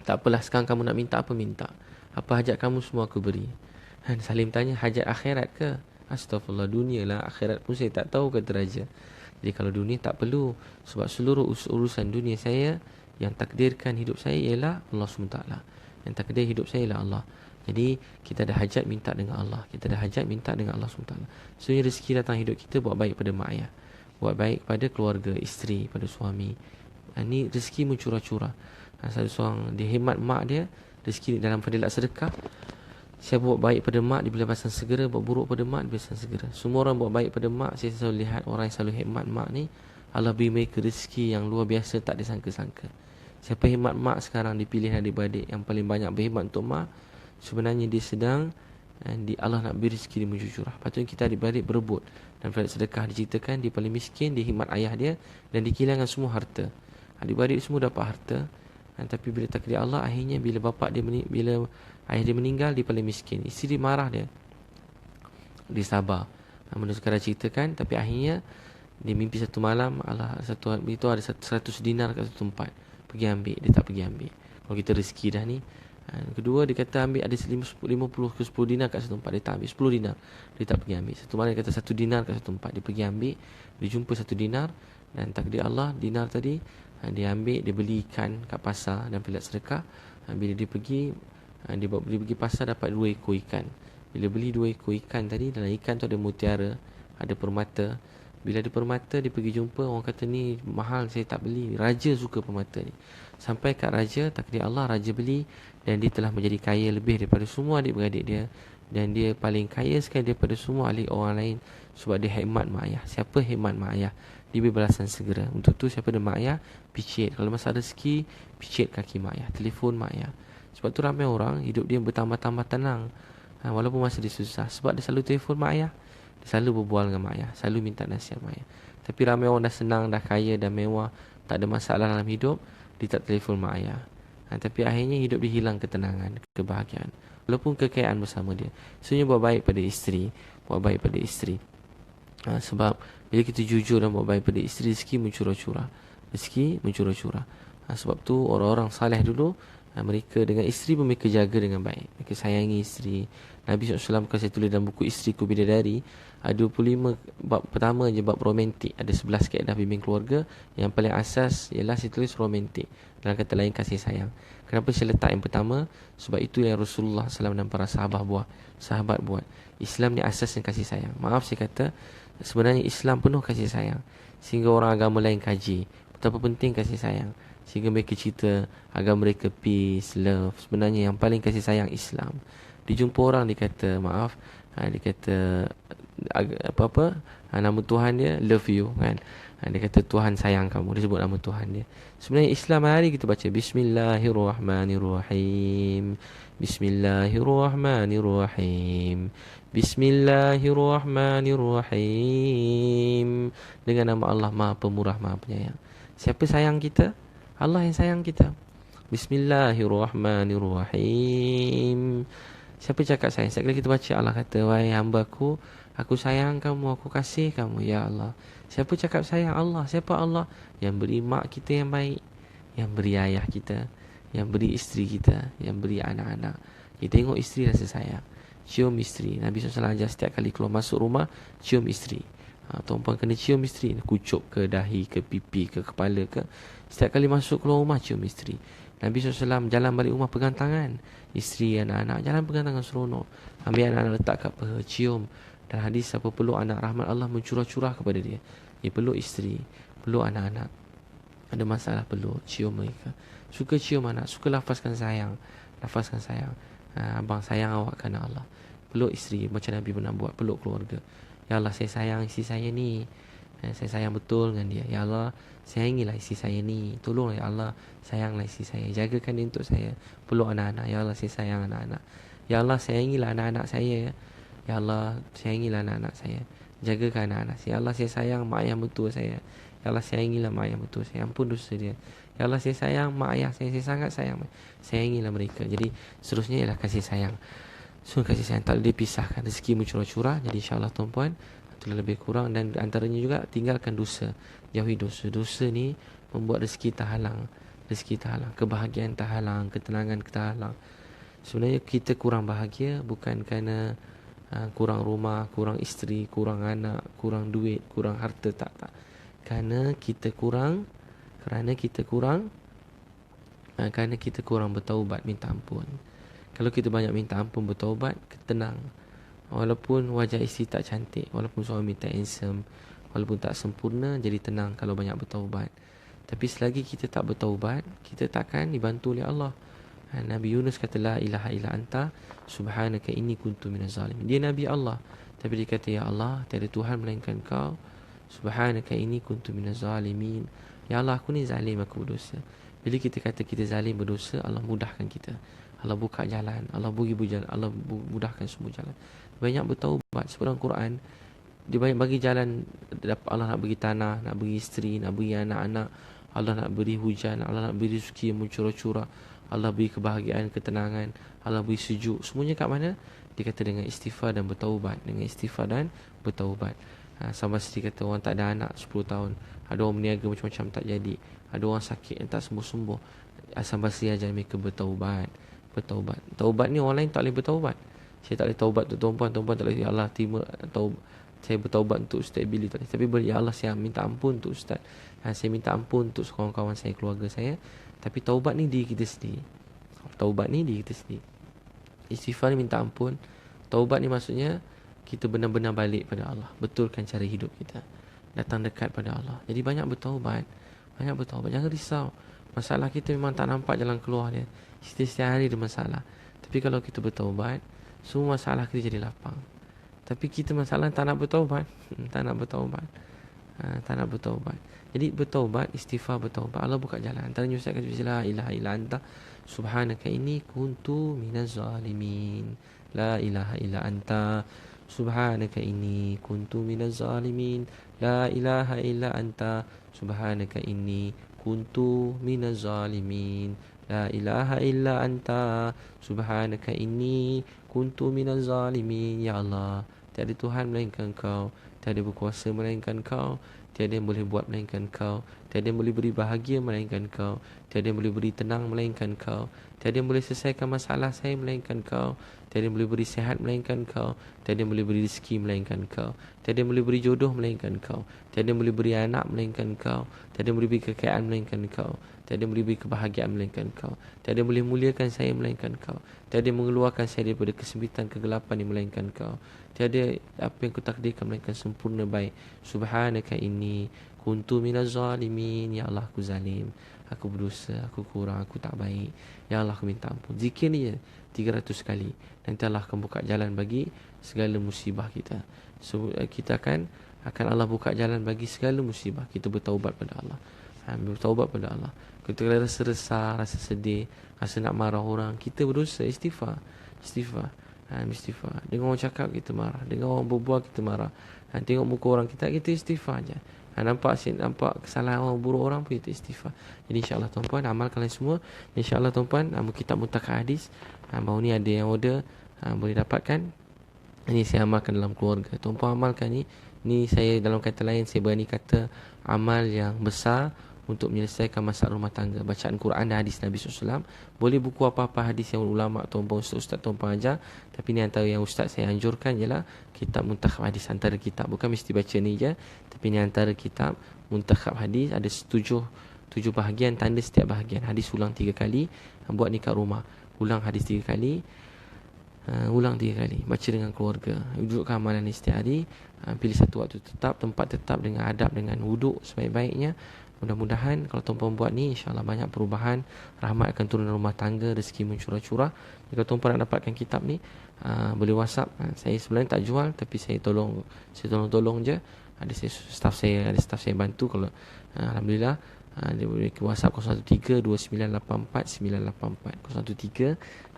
tak apalah, sekarang kamu nak minta apa, minta. Apa hajat kamu semua aku beri. Salim tanya, hajat akhirat ke? Astaghfirullah, dunia lah, akhirat pun saya tak tahu, kata raja. Jadi kalau dunia tak perlu, sebab seluruh urusan dunia saya, yang takdirkan hidup saya ialah Allah SWT. Yang takdir hidup saya ialah Allah. Jadi kita ada hajat minta dengan Allah. Kita ada hajat minta dengan Allah SWT. So rezeki datang hidup kita, buat baik pada mak ayah, buat baik pada keluarga, isteri, pada suami. Ini rezeki mencurah-curah. Satu seorang dia hemat mak dia, rezeki dalam fadilat sedekah. Saya buat baik pada mak, diberi balasan segera. Buat buruk pada mak, diberi balasan segera. Semua orang buat baik pada mak. Saya selalu lihat orang yang selalu hemat mak ni, Allah beri mereka rezeki yang luar biasa, tak disangka-sangka. Siapa hemat mak sekarang dipilih adik-beradik yang paling banyak berhemat untuk mak, sebenarnya dia sedang Allah nak beri rezeki dia mencurah. Patutnya kita adik-beradik berebut. Dan fadilat sedekah diceritakan, dia paling miskin, dia hemat ayah dia, dan dikilangkan semua harta. Adik-beradik semua dapat harta, tapi bila takdir Allah, akhirnya bila bila ayah dia meninggal, dia paling miskin. Isteri dia marah dia sabar. Benda sekarang ceritakan, tapi akhirnya dia mimpi satu malam, itu ada 100 dinar kat satu tempat, pergi ambil. Dia tak pergi ambil. Kalau kita rezeki dah ni. Kedua, dia kata ambil ada 50 ke 10 dinar kat satu tempat, dia tak ambil. 10 dinar, dia tak pergi ambil. Satu malam dia kata 1 dinar kat satu tempat, dia pergi ambil. Dia jumpa 1 dinar, dan takdir Allah, dinar tadi dia ambil, dia beli ikan kat pasar dan pelat sedekah. Bila dia pergi, dia pergi pasar, dapat 2 ekor ikan. Bila beli 2 ekor ikan tadi, dalam ikan tu ada mutiara, ada permata. Bila ada permata, dia pergi jumpa, orang kata ni mahal, saya tak beli. Raja suka permata ni. Sampai kat raja, takdir Allah, raja beli, dan dia telah menjadi kaya lebih daripada semua adik-beradik dia. Dan dia paling kaya sekali daripada semua ahli orang lain, sebab dia hemat mak ayah. Siapa hemat mak ayah, dia beri balasan segera. Untuk tu siapa ada mak ayah, picit. Kalau masa rezeki, picit kaki mak ayah, telefon mak ayah. Sebab tu ramai orang hidup dia bertambah-tambah tenang, walaupun masa dia susah, sebab dia selalu telefon mak ayah, dia selalu berbual dengan mak ayah, selalu minta nasihat mak ayah. Tapi ramai orang dah senang, dah kaya, dah mewah, tak ada masalah dalam hidup, dia tak telefon mak ayah. Tapi akhirnya hidup dia hilang ketenangan, kebahagiaan, walaupun kekayaan bersama dia. Sebenarnya buat baik pada isteri, buat baik pada isteri. Sebab bila kita jujur dan buat baik pada isteri, rezeki mencurah-curah. Rezeki mencurah-curah. Sebab tu orang-orang saleh dulu, mereka dengan isteri pun mereka jaga dengan baik, mereka sayangi isteri. Nabi SAW, kalau saya tulis dalam buku Isteriku Bidadari, ada 25 bab. Pertama je bab romantik, ada 11 kaedah bimbing keluarga. Yang paling asas ialah saya tulis romantik, dalam kata lain kasih sayang. Kenapa saya letak yang pertama? Sebab itu yang Rasulullah SAW dan para sahabat buat. Islam ni asasnya kasih sayang. Maaf saya kata, sebenarnya Islam penuh kasih sayang, sehingga orang agama lain kaji betapa penting kasih sayang, sehingga mereka cerita agama mereka peace, love. Sebenarnya yang paling kasih sayang Islam. Dijumpa orang, dia kata maaf, dia kata apa-apa, nama Tuhan dia love you kan. Dia kata Tuhan sayang kamu, dia sebut nama Tuhan dia. Sebenarnya Islam hari kita baca Bismillahirrahmanirrahim, Bismillahirrahmanirrahim, Bismillahirrahmanirrahim, dengan nama Allah Maha Pemurah, Maha Penyayang. Siapa sayang kita? Allah yang sayang kita. Bismillahirrahmanirrahim. Siapa cakap sayang? Sekali kita baca, Allah kata, wahai hamba-Ku, aku sayang kamu, aku kasih kamu, ya Allah. Siapa cakap sayang? Allah. Siapa Allah? Yang beri mak kita yang baik, yang beri ayah kita, yang beri isteri kita, yang beri anak-anak. Kita tengok isteri rasa sayang, cium isteri. Nabi SAW ajar setiap kali keluar masuk rumah, cium isteri. Tuan-puan kena cium isteri, kucup ke dahi, ke pipi, ke kepala ke. Setiap kali masuk keluar rumah, cium isteri. Nabi SAW jalan balik rumah, pegang tangan isteri, anak-anak, jalan pegang tangan seronok. Ambil anak-anak letak kat peha, cium. Dan hadis, siapa peluk anak, rahmat Allah mencurah-curah kepada dia. Dia peluk isteri, peluk anak-anak, ada masalah peluk, cium mereka. Suka cium anak, suka lafazkan sayang. Lafazkan sayang, abang sayang awak kerana Allah. Peluk isteri, macam Nabi pernah buat, peluk keluarga. Ya Allah, saya sayang isteri saya ni, saya sayang betul dengan dia. Ya Allah, sayangilah isteri saya ni. Tolonglah ya Allah, sayanglah isteri saya, jagakan dia untuk saya. Peluk anak-anak, ya Allah, saya sayang anak-anak. Ya Allah, sayangilah anak-anak saya. Ya Allah, sayangilah anak-anak saya, jagakan anak-anak saya. Ya Allah, saya sayang mak ayah mertua saya. Ya Allah, sayangilah mak ayah mertua saya, ampun dosa dia. Ya Allah, saya sayang mak ayah saya sangat sayang, sayangilah mereka. Jadi seterusnya ialah kasih sayang. So kasih sayang tak boleh dipisahkan. Rezeki mencurah-curah. Jadi insyaAllah tuan-puan, itulah lebih kurang. Dan antaranya juga, tinggalkan dosa, jauhi dosa. Dosa ni membuat rezeki terhalang, rezeki terhalang, kebahagiaan terhalang, ketenangan terhalang. Sebenarnya kita kurang bahagia bukan kerana kurang rumah, kurang isteri, kurang anak, kurang duit, kurang harta. Tak. Kerana kita kurang bertaubat, minta ampun. Kalau kita banyak minta ampun, bertaubat, tenang. Walaupun wajah isteri tak cantik, walaupun suami tak handsome, walaupun tak sempurna, jadi tenang kalau banyak bertaubat. Tapi selagi kita tak bertaubat, kita takkan dibantu oleh Allah. Nabi Yunus kata, la ilaha illa anta subhanaka inni kuntu minaz zalimin. Dia Nabi Allah, tapi dia kata, ya Allah, tiada Tuhan melainkan kau, subhanaka inni kuntu minaz zalimin. Ya Allah, aku ni zalim, aku berdosa. Bila kita kata kita zalim, berdosa, Allah mudahkan kita. Allah buka jalan, Allah mudahkan semua jalan. Banyak bertaubat. Sebab Quran, dia banyak bagi jalan. Allah nak bagi tanah, nak bagi isteri, nak bagi anak-anak. Allah nak beri hujan, Allah nak beri rezeki yang mencurah-curah, Allah beri kebahagiaan, ketenangan, Allah beri sejuk. Semuanya kat mana? Dia kata dengan istighfar dan bertaubat. Dengan istighfar dan bertaubat. Sama seperti kata orang tak ada anak 10 tahun, ada orang berniaga macam-macam tak jadi, ada orang sakit yang tak sembuh-sembuh. Sampai ajar mereka bertaubat. Taubat ni orang lain tak boleh bertaubat. Saya tak boleh taubat untuk tuan-puan tak boleh, ya Allah terima taubat, saya bertaubat untuk Ustaz Billy tak boleh. Tapi boleh, ya Allah saya minta ampun untuk Ustaz, saya minta ampun untuk kawan-kawan saya, keluarga saya. Tapi taubat ni diri kita sendiri. Istighfar ni minta ampun. Taubat ni maksudnya kita benar-benar balik pada Allah, betulkan cara hidup kita, datang dekat pada Allah. Jadi banyak bertaubat. Jangan risau. Masalah kita memang tak nampak jalan keluar dia. Setiap hari ada masalah. Tapi kalau kita bertaubat, semua masalah kita jadi lapang. Tapi kita masalah tak nak bertaubat. Jadi bertaubat, istighfar, bertaubat, Allah buka jalan. Antaranya Ustaz kata, la ilaha illa anta subhanaka inni kuntu minaz zalimin. La ilaha illa anta subhanaka inni kuntu minaz zalimin. La ilaha illa anta subhanaka inni kuntu minaz zalimin. La ilaha illa anta subhanaka inni kuntu minaz zalimin. Ya Allah, tiada Tuhan melainkan Kau, tiada berkuasa melainkan Kau, tiada yang boleh buat melainkan Kau, tiada yang boleh beri bahagia melainkan Kau, tiada yang boleh beri tenang melainkan Kau, tiada yang boleh selesaikan masalah saya melainkan Kau, tiada yang boleh beri sihat melainkan Kau, tiada yang boleh beri rezeki melainkan Kau, tiada yang boleh beri jodoh melainkan Kau, tiada yang boleh beri anak melainkan Kau, tiada yang boleh beri kekayaan melainkan Kau, tiada yang boleh beri kebahagiaan melainkan Kau, tiada yang boleh muliakan saya melainkan Kau, tiada yang mengeluarkan saya daripada kesempitan kegelapan yang melainkan Kau, tiada apa yang Kau takdirkan melainkan sempurna baik. Subhanaka inni kuntu minaz zalimin. Ya Allah, aku zalim, aku berdosa, aku kurang, aku tak baik. Ya Allah, aku minta ampun. Zikir ni je 300 kali. Nanti Allah akan buka jalan bagi segala musibah kita. So, kita akan Allah buka jalan bagi segala musibah. Kita bertaubat pada Allah. Bertaubat pada Allah. Kita rasa resah, rasa sedih, rasa nak marah orang, kita berdosa, istighfar. Istighfar. Dengar orang cakap kita marah, dengar orang berbual kita marah, tengok muka orang kita istighfar je. Nampak kesalahan orang, buruk orang pun kita istighfar. Jadi insyaAllah tuan-puan, amalkan semua. InsyaAllah tuan-puan, kitab Muntakha Hadis, baru ni ada yang order, boleh dapatkan. Ini saya amalkan dalam keluarga. Tuan-puan amalkan ni. Ni saya dalam kata lain, saya berani kata amal yang besar untuk menyelesaikan masalah rumah tangga. Bacaan Quran dan hadis Nabi SAW. Boleh buku apa-apa hadis yang ulama' tuan-puan, ustaz tuan-puan ajar. Tapi ni antara yang ustaz saya anjurkan ialah kitab Muntakhab Hadis. Antara kitab, bukan mesti baca ni je, tapi ni antara kitab Muntakhab Hadis. Ada 7 bahagian, tanda setiap bahagian. Hadis ulang 3 kali. Buat ni kat rumah, ulang hadis 3 kali, ulang 3 kali, baca dengan keluarga. Wujudkan amalan ni setiap hari. Pilih satu waktu tetap, tempat tetap, dengan adab, dengan wuduk sebaik-baiknya. Mudah-mudahan kalau tuan-puan buat ni, insyaAllah banyak perubahan. Rahmat akan turun dalam rumah tangga, rezeki mencurah-curah. Jika tuan-puan nak dapatkan kitab ni, boleh WhatsApp. Saya sebenarnya tak jual, tapi saya tolong je. Ada staff saya bantu. Kalau alhamdulillah, dia boleh ke WhatsApp 0132984984,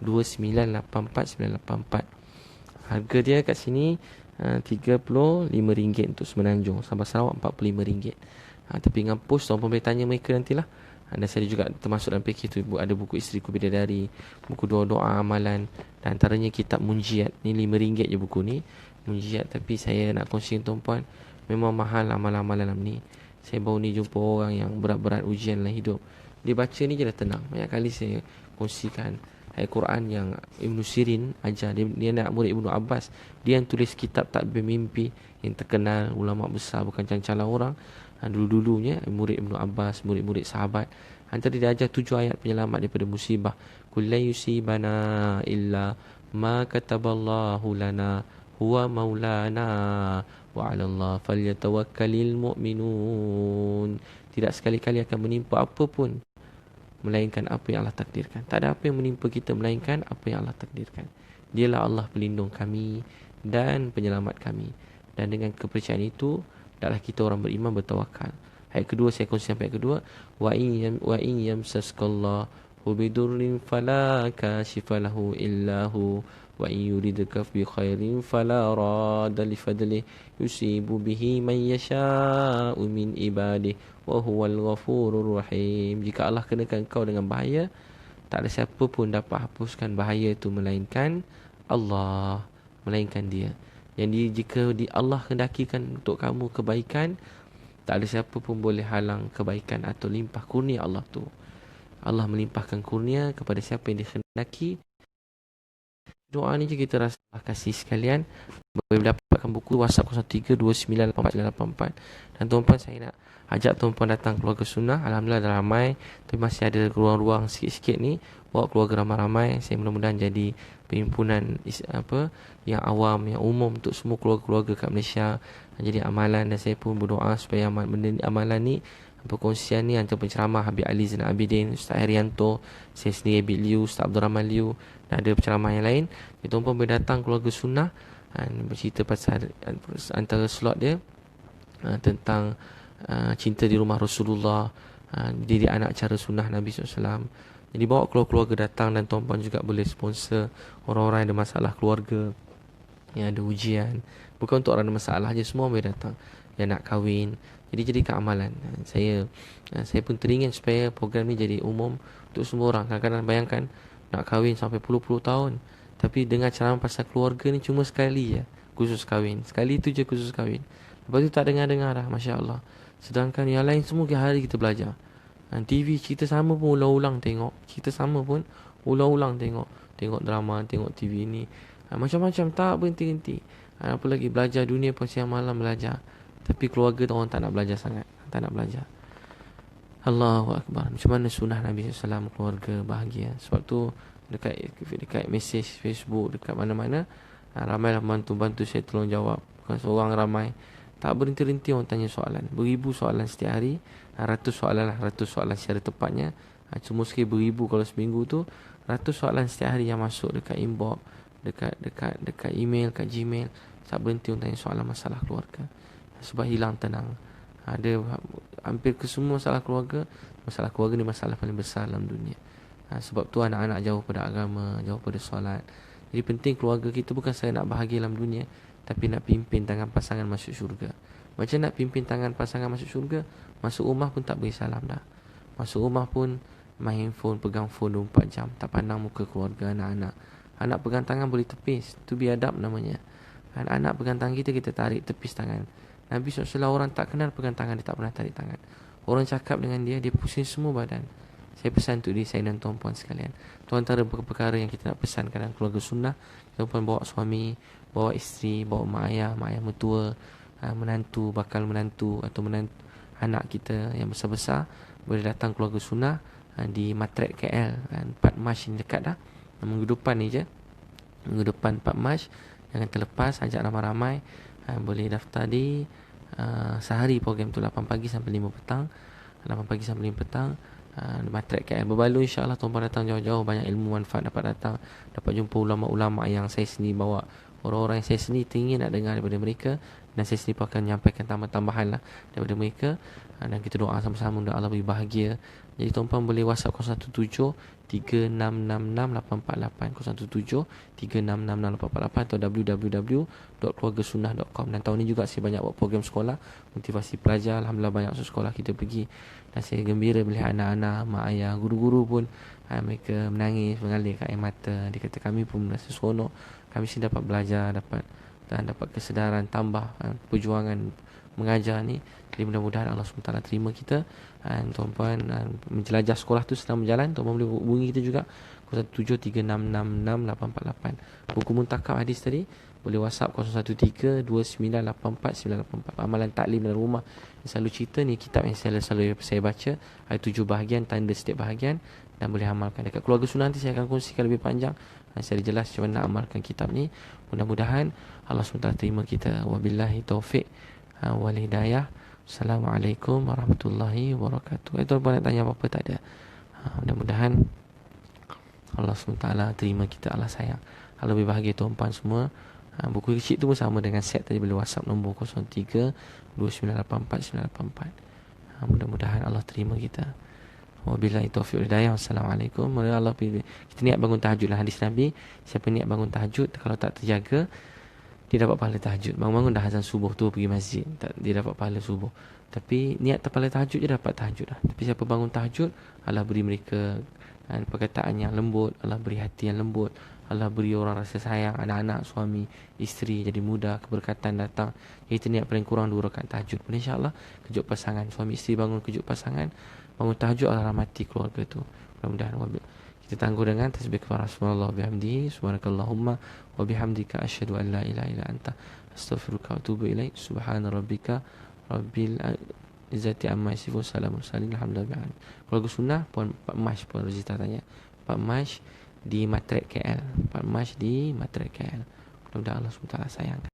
0132984984. Harga dia kat sini RM35 untuk Semenanjung. Sabah Sarawak RM45. Tapi dengan post, tuan-puan boleh tanya mereka nantilah. Dan saya juga termasuk dalam package tu, ada buku Isteriku Bidadari, buku doa-doa amalan, dan antaranya kitab Munjiat. Ni RM5 je buku ni, Munjiat. Tapi saya nak kongsi dengan tuan-puan, memang mahal amalan-amalan ni. Saya baru ni jumpa orang yang berat-berat ujian dalam hidup, dia baca ni je dah tenang. Banyak kali saya kongsikan ayat Quran yang Ibn Sirin ajar. Dia nak murid Ibn Abbas. Dia yang tulis kitab Takbir Mimpi, yang terkenal, ulama besar, bukan calon-calon orang. Dulu-dulunya murid Ibnu Abbas, murid-murid sahabat, antara dia ajar 7 ayat penyelamat daripada musibah. Qul la yusibana illa ma kataballahu lana huwa maulana wa 'alallah falyatawakkalul mu'minun. Tidak sekali-kali akan menimpa apa pun melainkan apa yang Allah takdirkan. Tak ada apa yang menimpa kita melainkan apa yang Allah takdirkan. Dialah Allah pelindung kami dan penyelamat kami. Dan dengan kepercayaan itu, hendaklah kita orang beriman bertawakal. Ayat kedua, saya kongsi sampai ayat kedua. Wa in yamsaskallahu bidurrin fala kashifa lahu illa hu wa in yuridka bi khairin fala radda li fadlihi yusibu bihi man yasha'u min ibadihi wa huwal ghafurur rahim. Jika Allah kenakan kau dengan bahaya, tak ada siapa pun dapat hapuskan bahaya itu melainkan Allah, melainkan Dia. Jadi jika Allah hendakikan untuk kamu kebaikan, tak ada siapa pun boleh halang kebaikan atau limpah kurnia Allah tu. Allah melimpahkan kurnia kepada siapa yang dikehendaki. Doa ni je kita rasa kasih sekalian. Boleh dapatkan buku WhatsApp 03298494. Dan tuan-puan, saya nak ajak tuan-puan datang keluarga sunnah. Alhamdulillah dah ramai, tapi masih ada ruang-ruang sikit-sikit ni. Bawa keluarga ramai-ramai. Saya mudah-mudahan jadi perhimpunan yang awam, yang umum untuk semua keluarga-keluarga kat Malaysia. Jadi amalan, dan saya pun berdoa supaya amalan ni, perkongsian ni antara penceramah Habib Ali Zainal Abidin, Ustaz Herianto, saya sendiri Habib Liu, Ustaz Abdul Rahman Liu, dan ada penceramah yang lain. Tuan-tuan boleh datang keluarga sunnah dan bercerita pasal antara slot dia tentang cinta di rumah Rasulullah, didik anak cara sunnah Nabi SAW. Jadi bawa keluarga datang, dan tuan-puan juga boleh sponsor orang-orang yang ada masalah keluarga, yang ada ujian. Bukan untuk orang ada masalah je, semua boleh datang. Yang nak kahwin, jadi amalan. Saya pun teringin supaya program ni jadi umum untuk semua orang. Kadang-kadang bayangkan nak kahwin sampai puluh-puluh tahun, tapi dengan ceramah pasal keluarga ni cuma sekali je khusus kahwin. Sekali tu je khusus kahwin. Lepas tu tak dengar-dengar dah, Masya Allah. Sedangkan yang lain semua hari kita belajar. TV cerita sama pun ulang-ulang tengok. Cerita sama pun ulang-ulang tengok. Tengok drama, tengok TV ni. Macam-macam, tak berhenti-henti. Apa lagi, belajar dunia pun siang malam belajar. Tapi keluarga orang tak nak belajar sangat. Tak nak belajar. Allahu Akbar. Macam mana sunnah Nabi SAW keluarga bahagia. Sebab tu dekat mesej Facebook, dekat mana-mana, ramailah bantu saya tolong jawab. Bukan seorang, ramai. Tak berhenti-henti orang tanya soalan. Beribu soalan setiap hari. Ratus soalan secara tepatnya. Cuma sekali beribu kalau seminggu tu. Ratus soalan setiap hari yang masuk dekat inbox, dekat email, dekat Gmail. Tak berhenti orang tanya soalan masalah keluarga. Sebab hilang tenang. Ada hampir ke semua masalah keluarga. Masalah keluarga ni masalah paling besar dalam dunia. Sebab tu anak-anak jauh pada agama, jauh pada solat. Jadi penting keluarga kita bukan saya nak bahagia dalam dunia, tapi nak pimpin tangan pasangan masuk syurga. Macam nak pimpin tangan pasangan masuk syurga? Masuk rumah pun tak beri salam dah. Masuk rumah pun main handphone, pegang phone 24 jam. Tak pandang muka keluarga, anak-anak. Anak pegang tangan boleh tepis. Tu biadab namanya. Anak pegang tangan kita tarik tepis tangan. Nabi SAW orang tak kenal pegang tangan, dia tak pernah tarik tangan. Orang cakap dengan dia pusing semua badan. Saya pesan untuk diri saya dan tuan-puan sekalian. Tu antara perkara yang kita nak pesan dalam keluarga sunnah. Tuan-puan bawa suami, bawa isteri, bawa mak ayah mertua, menantu, bakal menantu atau anak kita yang besar-besar, boleh datang keluarga sunnah di Matret KL, 4 Mac ni dekat dah. Minggu depan ni je. Minggu depan 4 Mac. Jangan terlepas, ajak ramai-ramai. Boleh daftar di sehari program tu 8 pagi sampai 5 petang. 8 pagi sampai 5 petang. Matret KL berbaloi, insyaAllah tuan-tuan datang jauh-jauh, banyak ilmu manfaat dapat datang, dapat jumpa ulama-ulama yang saya sendiri bawa, orang-orang yang saya sendiri teringin nak dengar daripada mereka, dan saya sendiri akan menyampaikan tambahan lah daripada mereka. Dan kita doa sama-sama untuk Allah beri bahagia. Jadi tuan-tuan boleh WhatsApp 017 3666 848, 017 3666 848, atau www.keluargasunnah.com. Dan tahun ni juga saya banyak buat program sekolah motivasi pelajar. Alhamdulillah banyak sekolah kita pergi, dan saya gembira melihat anak-anak, mak ayah, guru-guru pun mereka menangis, mengalirkan air mata. Dia kata kami pun merasa seronok, kami sini dapat belajar, dapat kesedaran, tambah perjuangan mengajar ni. Jadi mudah-mudahan Allah SWT terima kita. Dan tuan-puan menjelajah sekolah tu sedang berjalan, tuan-puan boleh hubungi kita juga 017 3666 848. Buku Muntakab hadis tadi boleh WhatsApp 0132984984. Amalan taklim dalam rumah yang selalu cerita ni, kitab yang selalu saya baca, ada 7 bahagian, tanda setiap bahagian, dan boleh amalkan. Dekat keluarga sunnah nanti saya akan kongsikan lebih panjang, saya jelas macam mana amalkan kitab ni. Mudah-mudahan Allah SWT terima kita. Wabillahi taufiq wal hidayah. Assalamualaikum warahmatullahi wabarakatuh. Tuan-tuan nak tanya apa-apa tak ada? Mudah-mudahan Allah SWT terima kita, Allah sayang. Lebih bahagia tuan-puan semua. Buku kecil tu pun sama dengan set tadi, boleh WhatsApp nombor 03-2984-984. Mudah-mudahan Allah terima kita. Wabillahi taufiq wal hidayah. Wassalamualaikum warahmatullahi wabarakatuh. Kita niat bangun tahajud lah. Hadis Nabi, siapa niat bangun tahajud, kalau tak terjaga, dia dapat pahala tahajud. Bangun-bangun dah azan subuh tu pergi masjid, dia dapat pahala subuh. Tapi niat pahala tahajud je dapat tahajud lah. Tapi siapa bangun tahajud, Allah beri mereka perkataan yang lembut, Allah beri hati yang lembut, Allah beri orang rasa sayang, anak-anak, suami, isteri jadi mudah, keberkatan datang. Kita niat paling kurang 2 rakaat tahajud. InsyaAllah kejut pasangan, suami isteri bangun kejut pasangan, bangun tahajud, Allah rahmati keluarga tu. Mudah-mudahan kita tangguh dengan tasbih kepada Rasulullah bihamdihi subhanakallahumma wa bihamdika asyhadu an la ilaha illa anta astaghfiruka wa atubu ilaik. Subhana rabbika rabbil izzati amma yasifun, salamun alhamdulillah. Keluarga sunnah Puan Pak Mas, Puan Rozita tanya, Pak Mas di Matrek KL, Pak Mas di Matrek KL. Mudah-mudahan Allah SWT sayang.